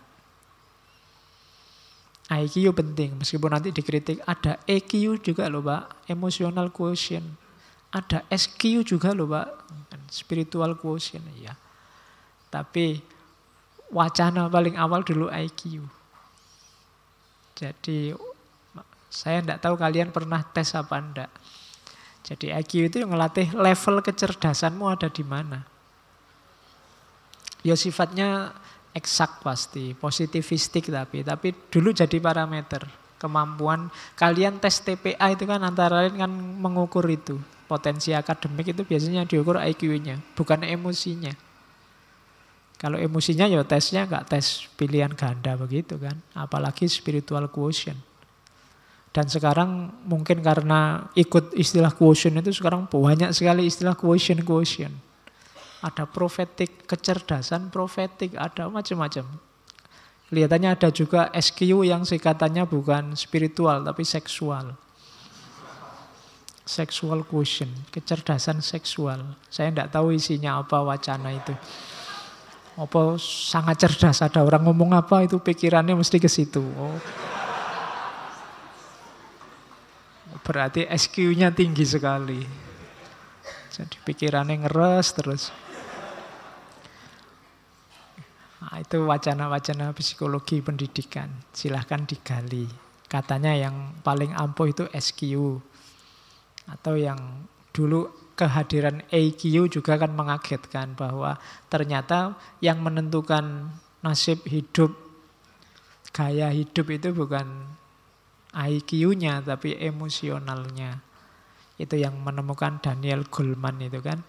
IQ penting, meskipun nanti dikritik. Ada EQ juga loh Pak, emotional quotient. Ada SQ juga loh Pak, spiritual quotient. Ya. Tapi wacana paling awal dulu IQ. Jadi saya tidak tahu kalian pernah tes apa enggak. Jadi IQ itu yang ngelatih level kecerdasanmu ada di mana. Ya sifatnya eksak pasti, positivistik tapi dulu jadi parameter. Kemampuan kalian tes TPA itu kan antara lain kan mengukur itu. Potensi akademik itu biasanya diukur IQ-nya, bukan emosinya. Kalau emosinya ya tesnya nggak tes pilihan ganda begitu kan. Apalagi spiritual quotient. Dan sekarang mungkin karena ikut istilah quotient itu sekarang banyak sekali istilah quotient. Ada profetik, kecerdasan profetik, ada macam-macam. Kelihatannya ada juga SQ yang singkatannya bukan spiritual tapi seksual. Sexual quotient, kecerdasan seksual. Saya tidak tahu isinya apa wacana itu. Apa sangat cerdas, ada orang ngomong apa itu pikirannya mesti ke situ. Oh. Berarti SQ-nya tinggi sekali. Jadi pikirannya ngeres terus. Nah, itu wacana-wacana psikologi pendidikan. Silahkan digali. Katanya yang paling ampuh itu SQ. Atau yang dulu kehadiran EQ juga kan mengagetkan bahwa ternyata yang menentukan nasib hidup, gaya hidup itu bukan IQ-nya tapi emosionalnya. Itu yang menemukan Daniel Goleman itu kan.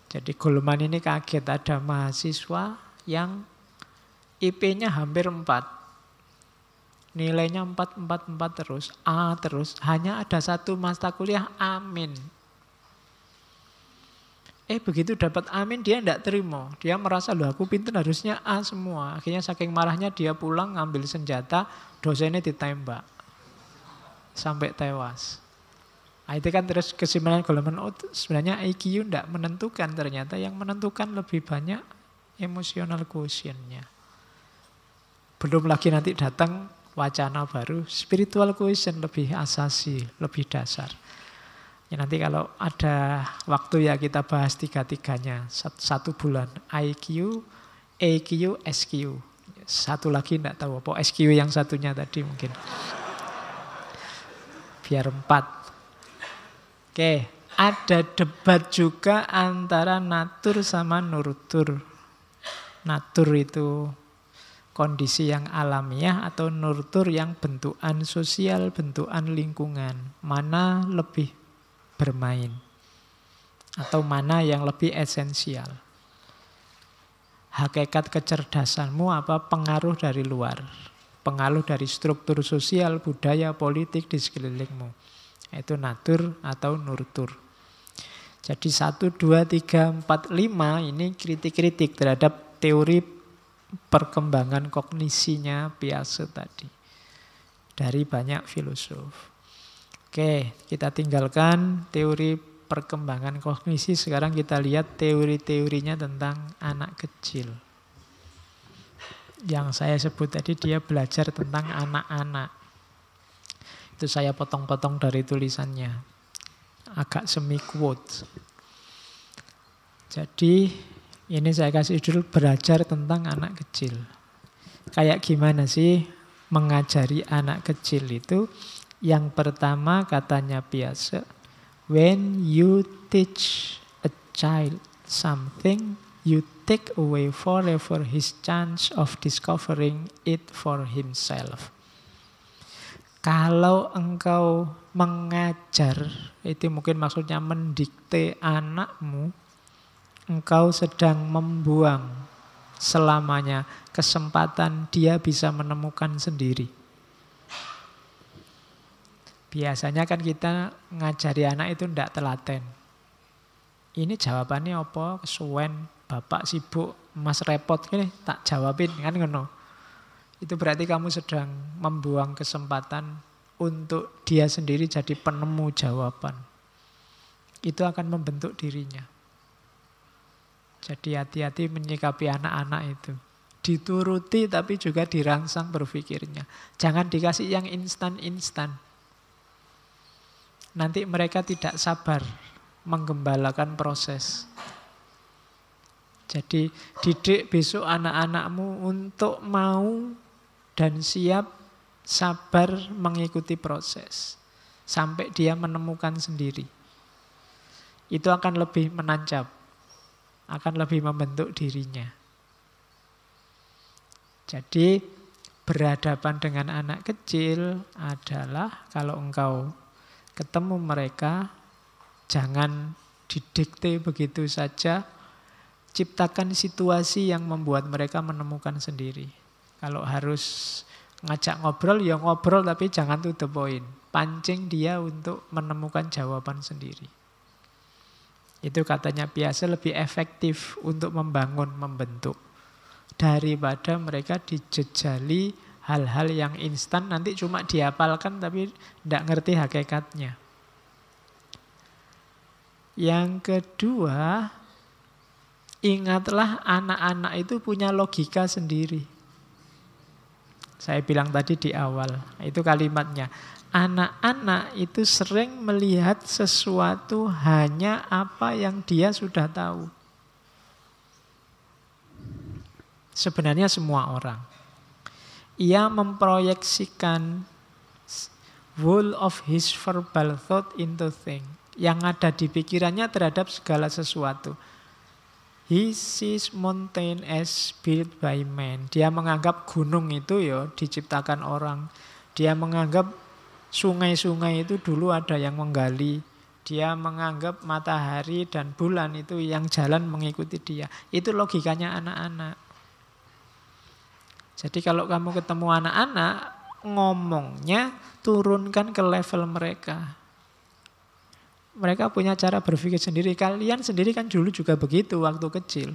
Jadi Goleman ini kaget ada mahasiswa yang IP-nya hampir 4. Nilainya 4 terus, A terus. Hanya ada satu mata kuliah amin. Begitu dapat amin dia tidak terima. Dia merasa loh aku pintar harusnya A semua. Akhirnya saking marahnya dia pulang ngambil senjata, dosennya ditembak. Sampai tewas. Nah, itu kan terus kesimpulan Goleman, sebenarnya IQ tidak menentukan, ternyata yang menentukan lebih banyak emotional quotient-nya. Belum lagi nanti datang wacana baru, spiritual quotient lebih asasi, lebih dasar. Ya nanti kalau ada waktu ya kita bahas tiga-tiganya. 1 bulan IQ, EQ, SQ. Satu lagi tidak tahu apa SQ yang satunya tadi mungkin. Biar 4. Oke, ada debat juga antara natur sama nurtur. Natur itu kondisi yang alamiah atau nurtur yang bentukan sosial, bentukan lingkungan. Mana lebih bermain. Atau mana yang lebih esensial. Hakikat kecerdasanmu apa? Pengaruh dari luar. Pengaruh dari struktur sosial, budaya, politik di sekelilingmu. Itu natur atau nurtur. Jadi 1, 2, 3, 4, 5 ini kritik-kritik terhadap teori perkembangan kognisinya Piaget tadi. Dari banyak filosof. Oke, kita tinggalkan teori perkembangan kognisi. Sekarang kita lihat teori-teorinya tentang anak kecil. Yang saya sebut tadi dia belajar tentang anak-anak. Itu saya potong-potong dari tulisannya. Agak semi quote. Jadi ini saya kasih judul belajar tentang anak kecil. Kayak gimana sih mengajari anak kecil itu? Yang pertama katanya Piaget, when you teach a child something, you take away forever his chance of discovering it for himself. Kalau engkau mengajar, itu mungkin maksudnya mendikte anakmu, engkau sedang membuang selamanya kesempatan dia bisa menemukan sendiri. Biasanya kan kita ngajari anak itu ndak telaten. Ini jawabannya apa? Kesuwen, bapak sibuk, mas repot, ini tak jawabin, kan ngono. Itu berarti kamu sedang membuang kesempatan untuk dia sendiri jadi penemu jawaban. Itu akan membentuk dirinya. Jadi hati-hati menyikapi anak-anak itu. Dituruti tapi juga dirangsang berpikirnya. Jangan dikasih yang instan-instan. Nanti mereka tidak sabar menggembalakan proses. Jadi didik besok anak-anakmu untuk mau dan siap sabar mengikuti proses. Sampai dia menemukan sendiri. Itu akan lebih menancap. Akan lebih membentuk dirinya. Jadi berhadapan dengan anak kecil adalah kalau engkau ketemu mereka, jangan didikte begitu saja. Ciptakan situasi yang membuat mereka menemukan sendiri. Kalau harus ngajak ngobrol, ya ngobrol tapi jangan to the point. Pancing dia untuk menemukan jawaban sendiri. Itu katanya Piaget lebih efektif untuk membangun, membentuk. Daripada mereka dijejali hal-hal yang instan, nanti cuma dihafalkan tapi tidak ngerti hakikatnya. Yang kedua, ingatlah anak-anak itu punya logika sendiri. Saya bilang tadi di awal, itu kalimatnya. Anak-anak itu sering melihat sesuatu hanya apa yang dia sudah tahu. Sebenarnya semua orang. Ia memproyeksikan whole of his verbal thought into thing. Yang ada di pikirannya terhadap segala sesuatu. He sees mountain as built by man. Dia menganggap gunung itu ya diciptakan orang. Dia menganggap sungai-sungai itu dulu ada yang menggali. Dia menganggap matahari dan bulan itu yang jalan mengikuti dia. Itu logikanya anak-anak. Jadi kalau kamu ketemu anak-anak, ngomongnya turunkan ke level mereka. Mereka punya cara berpikir sendiri. Kalian sendiri kan dulu juga begitu waktu kecil.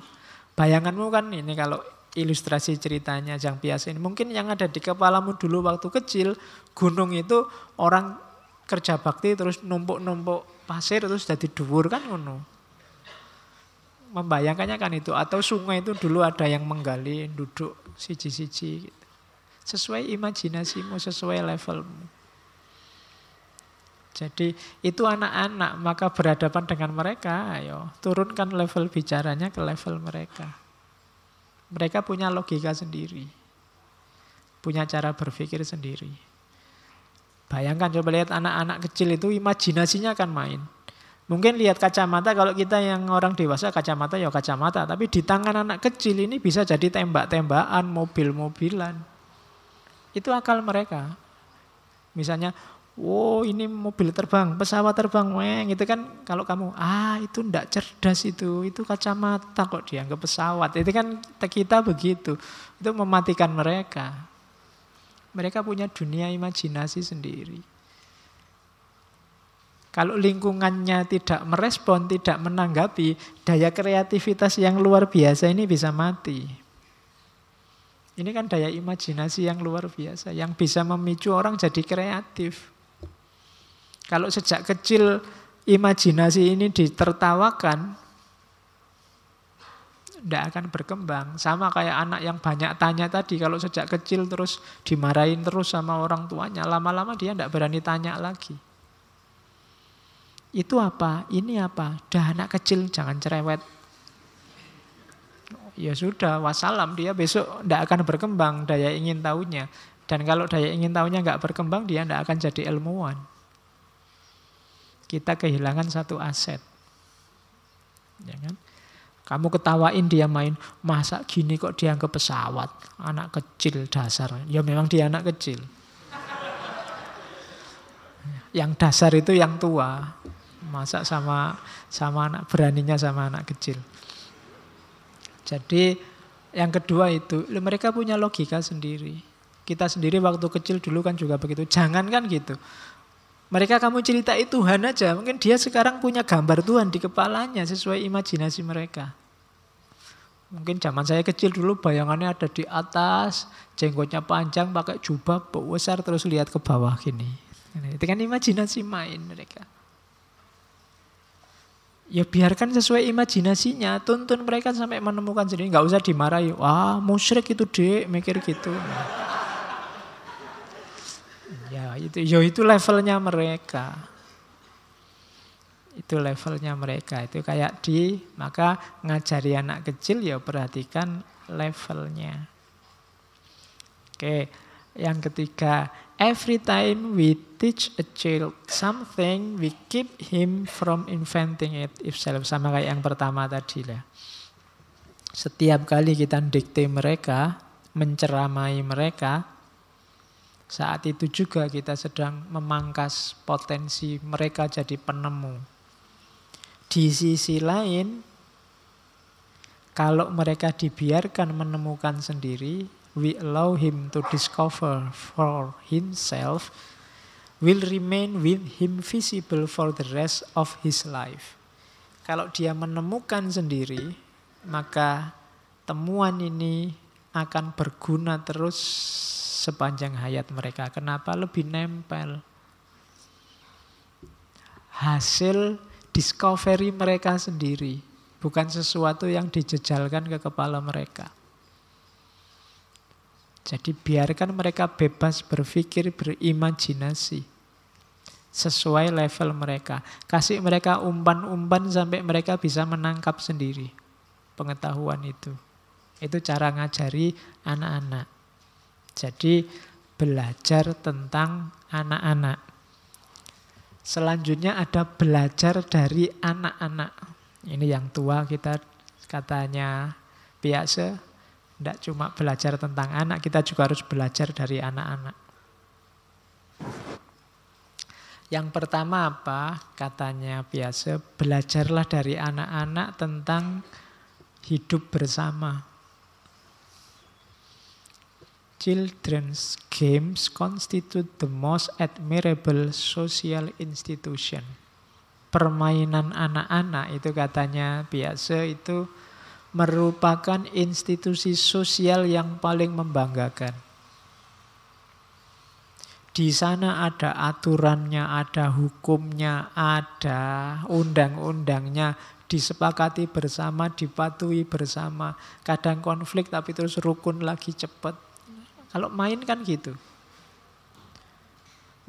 Bayanganmu kan ini kalau ilustrasi ceritanya Jean Piaget ini. Mungkin yang ada di kepalamu dulu waktu kecil, gunung itu orang kerja bakti terus numpuk-numpuk pasir terus jadi dhuwur kan ngono. Membayangkannya kan itu. Atau sungai itu dulu ada yang menggali, duduk siji-siji gitu. Sesuai imajinasimu, sesuai levelmu. Jadi itu anak-anak, maka berhadapan dengan mereka, ayo turunkan level bicaranya ke level mereka. Mereka punya logika sendiri. Punya cara berpikir sendiri. Bayangkan coba lihat anak-anak kecil itu imajinasinya akan main. Mungkin lihat kacamata, kalau kita yang orang dewasa kacamata ya kacamata. Tapi di tangan anak kecil ini bisa jadi tembak-tembakan, mobil-mobilan. Itu akal mereka. Misalnya, Oh ini mobil terbang, pesawat terbang, weng. Itu kan kalau kamu, itu ndak cerdas itu kacamata kok dianggap pesawat. Itu kan kita begitu, itu mematikan mereka. Mereka punya dunia imajinasi sendiri. Kalau lingkungannya tidak merespon, tidak menanggapi, daya kreativitas yang luar biasa ini bisa mati. Ini kan daya imajinasi yang luar biasa, yang bisa memicu orang jadi kreatif. Kalau sejak kecil imajinasi ini ditertawakan, tidak akan berkembang. Sama kayak anak yang banyak tanya tadi, kalau sejak kecil terus dimarahin terus sama orang tuanya, lama-lama dia tidak berani tanya lagi. Itu apa? Ini apa? Dah anak kecil, jangan cerewet. Ya sudah, wassalam, dia besok tidak akan berkembang daya ingin tahunya. Dan kalau daya ingin tahunya nggak berkembang, dia tidak akan jadi ilmuwan. Kita kehilangan satu aset. Ya kan? Kamu ketawain dia main, masa gini kok dianggap pesawat? Anak kecil dasar. Ya memang dia anak kecil. Yang dasar itu yang tua. Masa sama anak beraninya sama anak kecil. Jadi yang kedua itu, mereka punya logika sendiri. Kita sendiri waktu kecil dulu kan juga begitu. Jangan kan gitu. Mereka kamu ceritai Tuhan aja, mungkin dia sekarang punya gambar Tuhan di kepalanya sesuai imajinasi mereka. Mungkin zaman saya kecil dulu bayangannya ada di atas, jenggotnya panjang, pakai jubah besar terus lihat ke bawah gini. Itu kan imajinasi main mereka. Ya biarkan sesuai imajinasinya, tuntun mereka sampai menemukan sendiri, nggak usah dimarahi. Wah musyrik itu dek, mikir gitu. Ya itu levelnya mereka. Itu levelnya mereka. Itu kayak maka ngajari anak kecil ya perhatikan levelnya. Oke, yang ketiga, every time we teach a child something, we keep him from inventing it himself. Sama kayak yang pertama tadi lah. Setiap kali kita dikte mereka, menceramai mereka, saat itu juga kita sedang memangkas potensi mereka jadi penemu. Di sisi lain, kalau mereka dibiarkan menemukan sendiri, we allow him to discover for himself, will remain with him visible for the rest of his life. Kalau dia menemukan sendiri, maka temuan ini akan berguna terus sepanjang hayat mereka. Kenapa? Lebih nempel. Hasil discovery mereka sendiri, bukan sesuatu yang dijejalkan ke kepala mereka. Jadi biarkan mereka bebas berpikir, berimajinasi sesuai level mereka. Kasih mereka umpan-umpan sampai mereka bisa menangkap sendiri pengetahuan itu. Itu cara ngajari anak-anak. Jadi belajar tentang anak-anak. Selanjutnya ada belajar dari anak-anak. Ini yang tua kita katanya biasa. Tidak cuma belajar tentang anak, kita juga harus belajar dari anak-anak. Yang pertama apa? Katanya biasa, belajarlah dari anak-anak tentang hidup bersama. Children's games constitute the most admirable social institution. Permainan anak-anak itu katanya biasa itu merupakan institusi sosial yang paling membanggakan. Di sana ada aturannya, ada hukumnya, ada undang-undangnya, disepakati bersama, dipatuhi bersama. Kadang konflik tapi terus rukun lagi cepat. Kalau main kan gitu.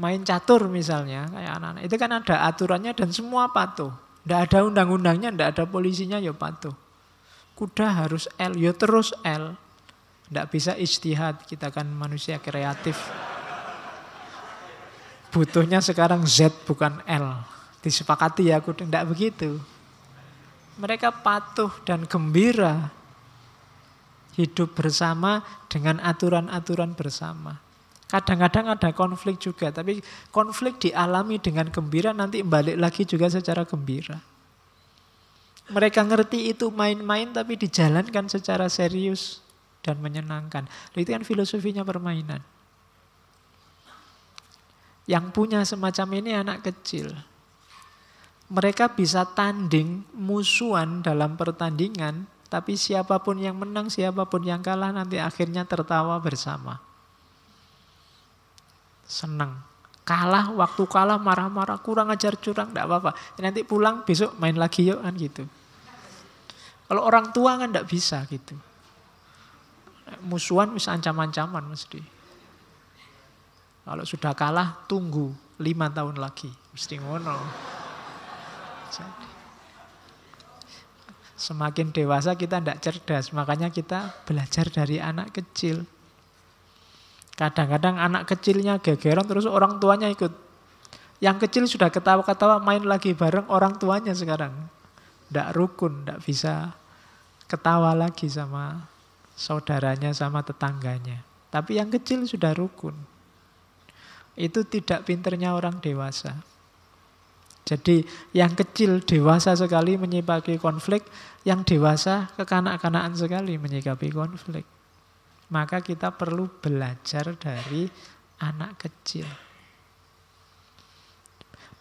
Main catur misalnya, kayak anak-anak. Itu kan ada aturannya dan semua patuh. Tidak ada undang-undangnya, tidak ada polisinya, ya patuh. Kuda harus L, ya terus L. Tidak bisa ijtihad, kita kan manusia kreatif. Butuhnya sekarang Z bukan L. Disepakati ya kuda, tidak begitu. Mereka patuh dan gembira hidup bersama dengan aturan-aturan bersama. Kadang-kadang ada konflik juga, tapi konflik dialami dengan gembira, nanti balik lagi juga secara gembira. Mereka ngerti itu main-main, tapi dijalankan secara serius dan menyenangkan. Itu kan filosofinya permainan. Yang punya semacam ini anak kecil. Mereka bisa tanding, musuhan dalam pertandingan, tapi siapapun yang menang, siapapun yang kalah, nanti akhirnya tertawa bersama. Senang. Kalah, waktu kalah marah-marah, kurang ajar curang, tidak apa-apa. Nanti pulang, besok main lagi yuk, kan gitu. Kalau orang tua kan tidak bisa gitu. Musuhan bisa ancam-ancaman mesti. Kalau sudah kalah, tunggu 5 tahun lagi. Mesti ngono. Semakin dewasa kita tidak cerdas, makanya kita belajar dari anak kecil. Kadang-kadang anak kecilnya gegeran terus orang tuanya ikut. Yang kecil sudah ketawa-ketawa main lagi bareng orang tuanya sekarang. Tidak rukun, tidak bisa ketawa lagi sama saudaranya, sama tetangganya. Tapi yang kecil sudah rukun. Itu tidak pinternya orang dewasa. Jadi yang kecil dewasa sekali menyikapi konflik, yang dewasa kekanak-kanakan sekali menyikapi konflik. Maka kita perlu belajar dari anak kecil.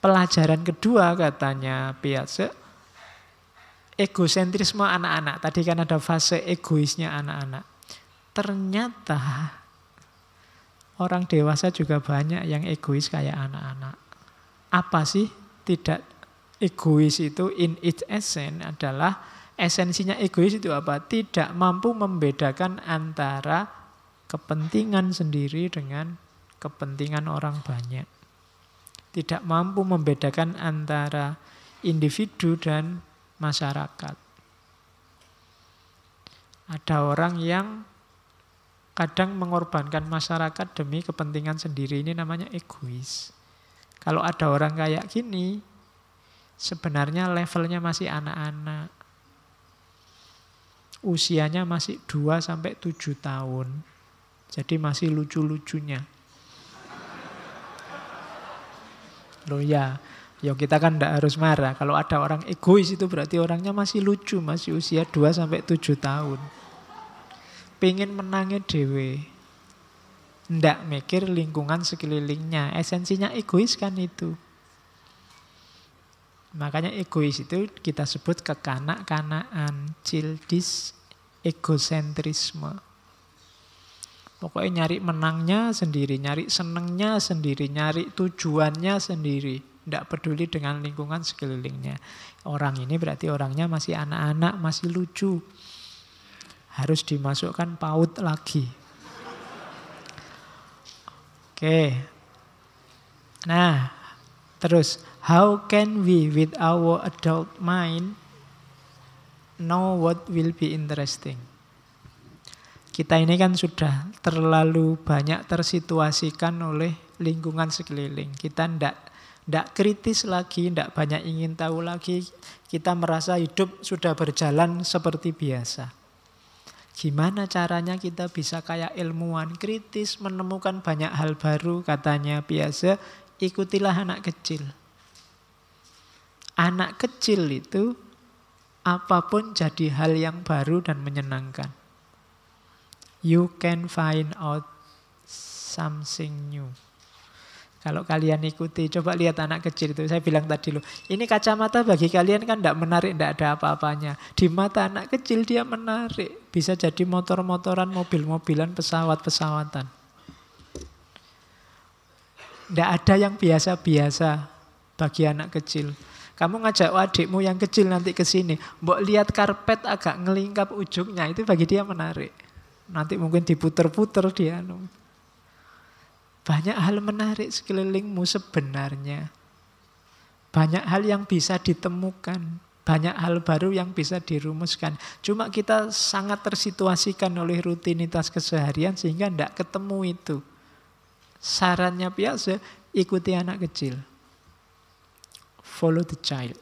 Pelajaran kedua katanya Piaget, egosentrisme anak-anak. Tadi kan ada fase egoisnya anak-anak. Ternyata orang dewasa juga banyak yang egois kayak anak-anak. Apa sih tidak egois itu in its essence adalah esensinya egois itu apa? Tidak mampu membedakan antara kepentingan sendiri dengan kepentingan orang banyak. Tidak mampu membedakan antara individu dan masyarakat. Ada orang yang kadang mengorbankan masyarakat demi kepentingan sendiri, ini namanya egois. Kalau ada orang kayak gini, sebenarnya levelnya masih anak-anak. Usianya masih 2-7 tahun. Jadi masih lucu-lucunya. Loh ya, kita kan tidak harus marah. Kalau ada orang egois itu berarti orangnya masih lucu, masih usia 2-7 tahun. Pengen menangnya dewe. Ndak mikir lingkungan sekelilingnya. Esensinya egois kan itu. Makanya egois itu kita sebut kekanak-kanakan, childish egosentrisme. Pokoknya nyari menangnya sendiri, nyari senengnya sendiri, nyari tujuannya sendiri. Tidak peduli dengan lingkungan sekelilingnya. Orang ini berarti orangnya masih anak-anak, masih lucu. Harus dimasukkan PAUD lagi. Oke. Nah, terus, how can we with our adult mind know what will be interesting? Kita ini kan sudah terlalu banyak tersituasikan oleh lingkungan sekeliling. Kita tidak kritis lagi, tidak banyak ingin tahu lagi. Kita merasa hidup sudah berjalan seperti biasa. Gimana caranya kita bisa kayak ilmuwan kritis, menemukan banyak hal baru, katanya Piaget, ikutilah anak kecil. Anak kecil itu apapun jadi hal yang baru dan menyenangkan. You can find out something new. Kalau kalian ikuti, coba lihat anak kecil itu. Saya bilang tadi loh, ini kacamata bagi kalian kan tidak menarik, tidak ada apa-apanya. Di mata anak kecil dia menarik. Bisa jadi motor-motoran, mobil-mobilan, pesawat-pesawatan. Tidak ada yang biasa-biasa bagi anak kecil. Kamu ngajak adikmu yang kecil nanti ke sini, mbok lihat karpet agak ngelingkap ujungnya, itu bagi dia menarik. Nanti mungkin diputer-puter dia. Banyak hal menarik sekelilingmu sebenarnya. Banyak hal yang bisa ditemukan. Banyak hal baru yang bisa dirumuskan. Cuma kita sangat tersituasikan oleh rutinitas keseharian sehingga tidak ketemu itu. Sarannya Piaget, ikuti anak kecil. Follow the child.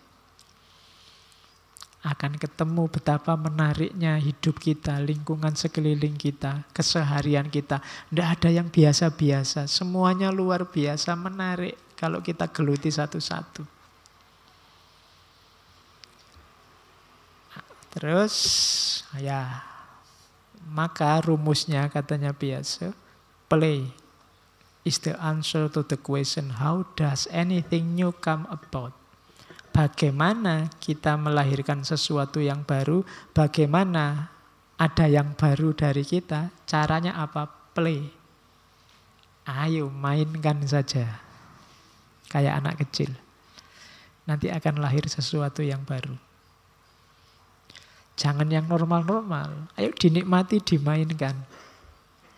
akan ketemu betapa menariknya hidup kita, lingkungan sekeliling kita, keseharian kita. Tidak ada yang biasa-biasa, semuanya luar biasa, menarik kalau kita geluti satu-satu. Terus, ya, maka rumusnya katanya Piaget, play is the answer to the question, how does anything new come about? Bagaimana kita melahirkan sesuatu yang baru, bagaimana ada yang baru dari kita, caranya apa? Play. Ayo mainkan saja. Kayak anak kecil. Nanti akan lahir sesuatu yang baru. Jangan yang normal-normal. Ayo dinikmati, dimainkan.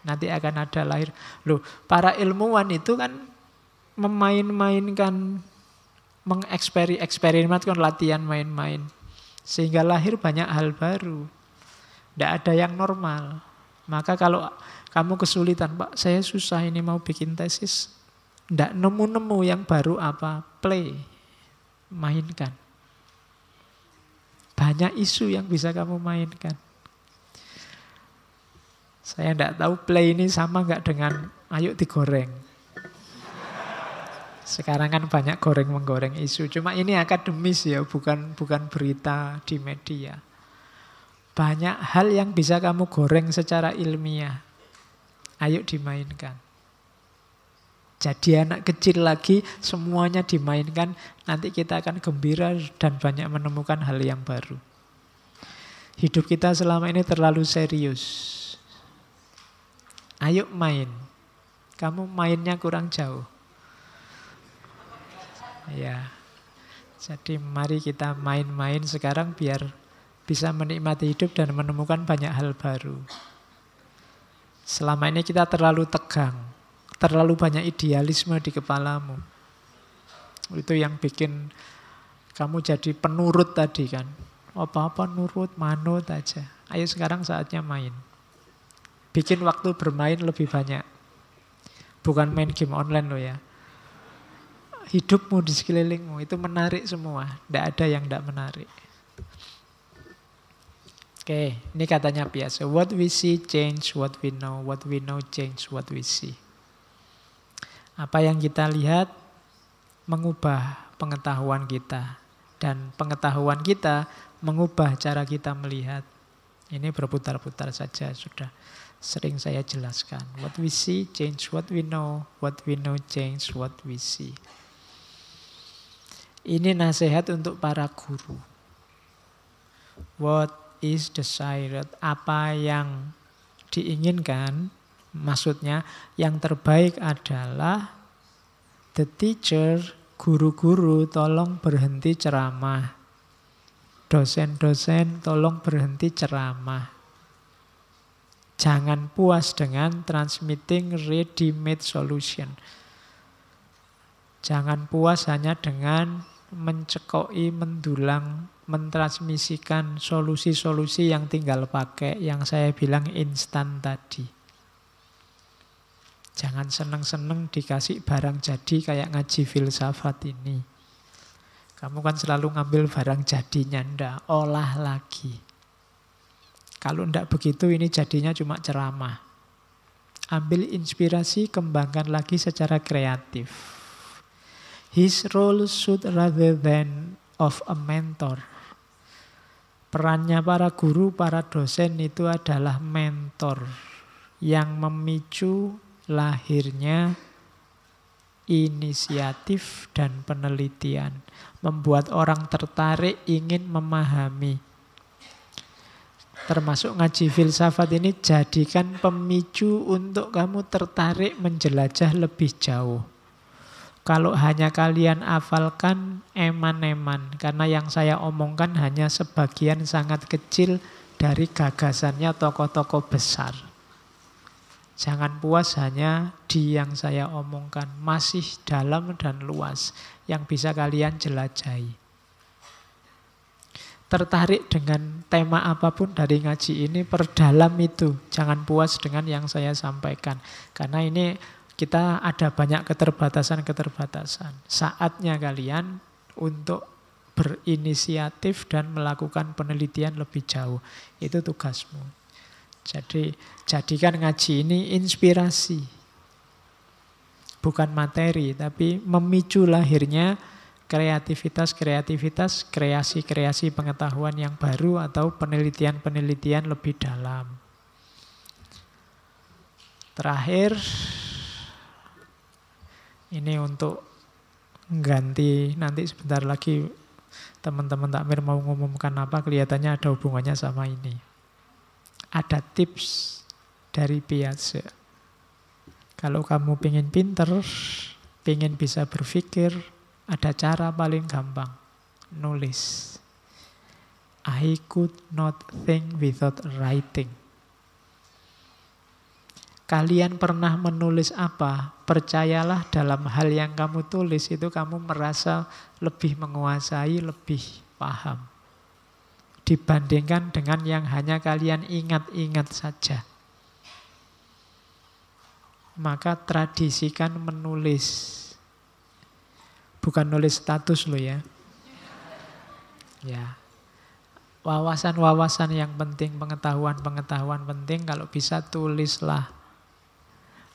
Nanti akan ada lahir. Loh, para ilmuwan itu kan memain-mainkan, eksperimen, latihan main-main. Sehingga lahir banyak hal baru. Tidak ada yang normal. Maka kalau kamu kesulitan, Pak, saya susah ini mau bikin tesis. Tidak nemu-nemu yang baru apa? Play. Mainkan. Banyak isu yang bisa kamu mainkan. Saya tidak tahu play ini sama nggak dengan ayo digoreng. Sekarang kan banyak goreng-menggoreng isu. Cuma ini akademis ya, bukan berita di media. Banyak hal yang bisa kamu goreng secara ilmiah. Ayo dimainkan. Jadi anak kecil lagi, semuanya dimainkan. Nanti kita akan gembira dan banyak menemukan hal yang baru. Hidup kita selama ini terlalu serius. Ayo main. Kamu mainnya kurang jauh. Ya, jadi mari kita main-main sekarang biar bisa menikmati hidup dan menemukan banyak hal baru. Selama ini kita terlalu tegang, terlalu banyak idealisme di kepalamu. Itu yang bikin kamu jadi penurut tadi kan. Apa-apa nurut, manut aja. Ayo sekarang saatnya main. Bikin waktu bermain lebih banyak. Bukan main game online loh ya. Hidupmu di sekelilingmu itu menarik semua. Tidak ada yang tidak menarik. Oke, ini katanya Piaget. What we see change what we know. What we know change what we see. Apa yang kita lihat mengubah pengetahuan kita. Dan pengetahuan kita mengubah cara kita melihat. Ini berputar-putar saja, sudah sering saya jelaskan. What we see change what we know. What we know change what we see. Ini nasihat untuk para guru. What is desired? Apa yang diinginkan? Maksudnya yang terbaik adalah the teacher, guru-guru tolong berhenti ceramah. Dosen-dosen tolong berhenti ceramah. Jangan puas dengan transmitting ready-made solution. Jangan puas hanya dengan mencekoi, mendulang, mentransmisikan solusi-solusi yang tinggal pakai, yang saya bilang instan tadi. Jangan seneng-seneng dikasih barang jadi kayak ngaji filsafat ini. Kamu kan selalu ngambil barang jadinya, ndak, olah lagi. Kalau ndak begitu ini jadinya cuma ceramah. Ambil inspirasi, kembangkan lagi secara kreatif. His role should rather than of a mentor. Perannya para guru, para dosen itu adalah mentor yang memicu lahirnya inisiatif dan penelitian. Membuat orang tertarik ingin memahami. Termasuk ngaji filsafat ini jadikan pemicu untuk kamu tertarik menjelajah lebih jauh. Kalau hanya kalian hafalkan eman-eman, karena yang saya omongkan hanya sebagian sangat kecil dari gagasannya tokoh-tokoh besar. Jangan puas hanya di yang saya omongkan, masih dalam dan luas yang bisa kalian jelajahi. Tertarik dengan tema apapun dari ngaji ini, perdalam itu. Jangan puas dengan yang saya sampaikan, karena ini kita ada banyak keterbatasan-keterbatasan. Saatnya kalian untuk berinisiatif dan melakukan penelitian lebih jauh. Itu tugasmu. Jadi jadikan ngaji ini inspirasi. Bukan materi, tapi memicu lahirnya kreativitas, kreasi-kreasi pengetahuan yang baru atau penelitian-penelitian lebih dalam. Terakhir, ini untuk ganti, nanti sebentar lagi teman-teman takmir mau ngumumkan apa, kelihatannya ada hubungannya sama ini. Ada tips dari Piaget. Kalau kamu pengen pinter, pengen bisa berpikir, ada cara paling gampang, nulis. I could not think without writing. Kalian pernah menulis apa? Percayalah dalam hal yang kamu tulis itu kamu merasa lebih menguasai, lebih paham. Dibandingkan dengan yang hanya kalian ingat-ingat saja. Maka tradisikan menulis. Bukan nulis status loh ya. Ya. Wawasan-wawasan yang penting, pengetahuan-pengetahuan penting, kalau bisa tulislah.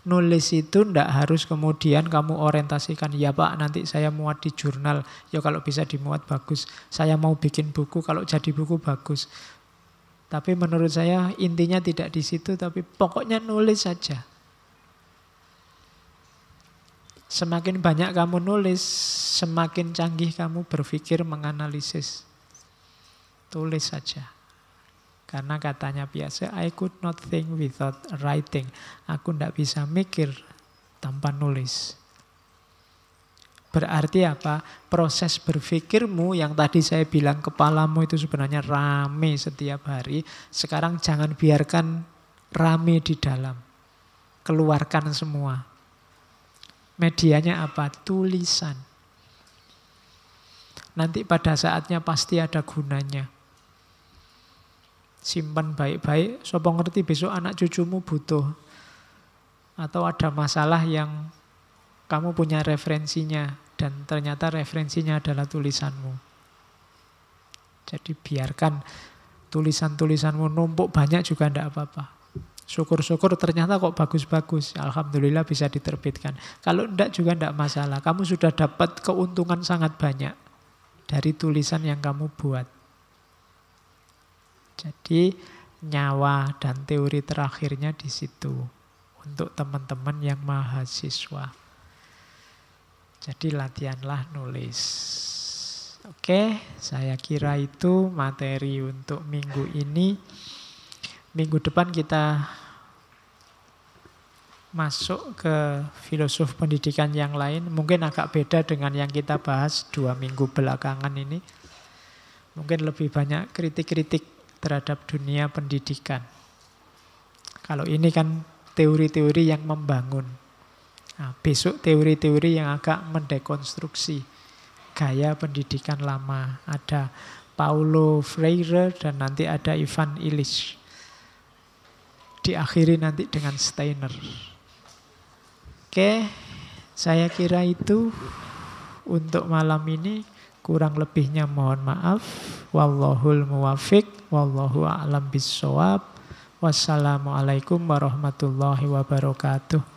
Nulis itu ndak harus kemudian kamu orientasikan, ya Pak nanti saya muat di jurnal, ya kalau bisa dimuat bagus. Saya mau bikin buku, kalau jadi buku bagus. Tapi menurut saya intinya tidak di situ, tapi pokoknya nulis saja. Semakin banyak kamu nulis, semakin canggih kamu berpikir menganalisis. Tulis saja. Karena katanya biasa, I could not think without writing. Aku tidak bisa mikir tanpa nulis. Berarti apa? Proses berpikirmu yang tadi saya bilang kepalamu itu sebenarnya rame setiap hari. Sekarang jangan biarkan rame di dalam. Keluarkan semua. Medianya apa? Tulisan. Nanti pada saatnya pasti ada gunanya. Simpan baik-baik, sapa ngerti besok anak cucumu butuh. Atau ada masalah yang kamu punya referensinya. Dan ternyata referensinya adalah tulisanmu. Jadi biarkan tulisan-tulisanmu numpuk banyak juga tidak apa-apa. Syukur-syukur ternyata kok bagus-bagus. Alhamdulillah bisa diterbitkan. Kalau tidak juga tidak masalah. Kamu sudah dapat keuntungan sangat banyak dari tulisan yang kamu buat. Jadi nyawa dan teori terakhirnya di situ untuk teman-teman yang mahasiswa. Jadi latihanlah nulis. Oke, saya kira itu materi untuk minggu ini. Minggu depan kita masuk ke filosof pendidikan yang lain. Mungkin agak beda dengan yang kita bahas 2 minggu belakangan ini. Mungkin lebih banyak kritik-kritik terhadap dunia pendidikan. Kalau ini kan teori-teori yang membangun. Nah, besok teori-teori yang agak mendekonstruksi gaya pendidikan lama. Ada Paulo Freire dan nanti ada Ivan Illich. Diakhiri nanti dengan Steiner. Oke, saya kira itu untuk malam ini. Kurang lebihnya mohon maaf. Wallahul muwafiq. Wallahu a'lam bissawab. Wassalamualaikum warahmatullahi wabarakatuh.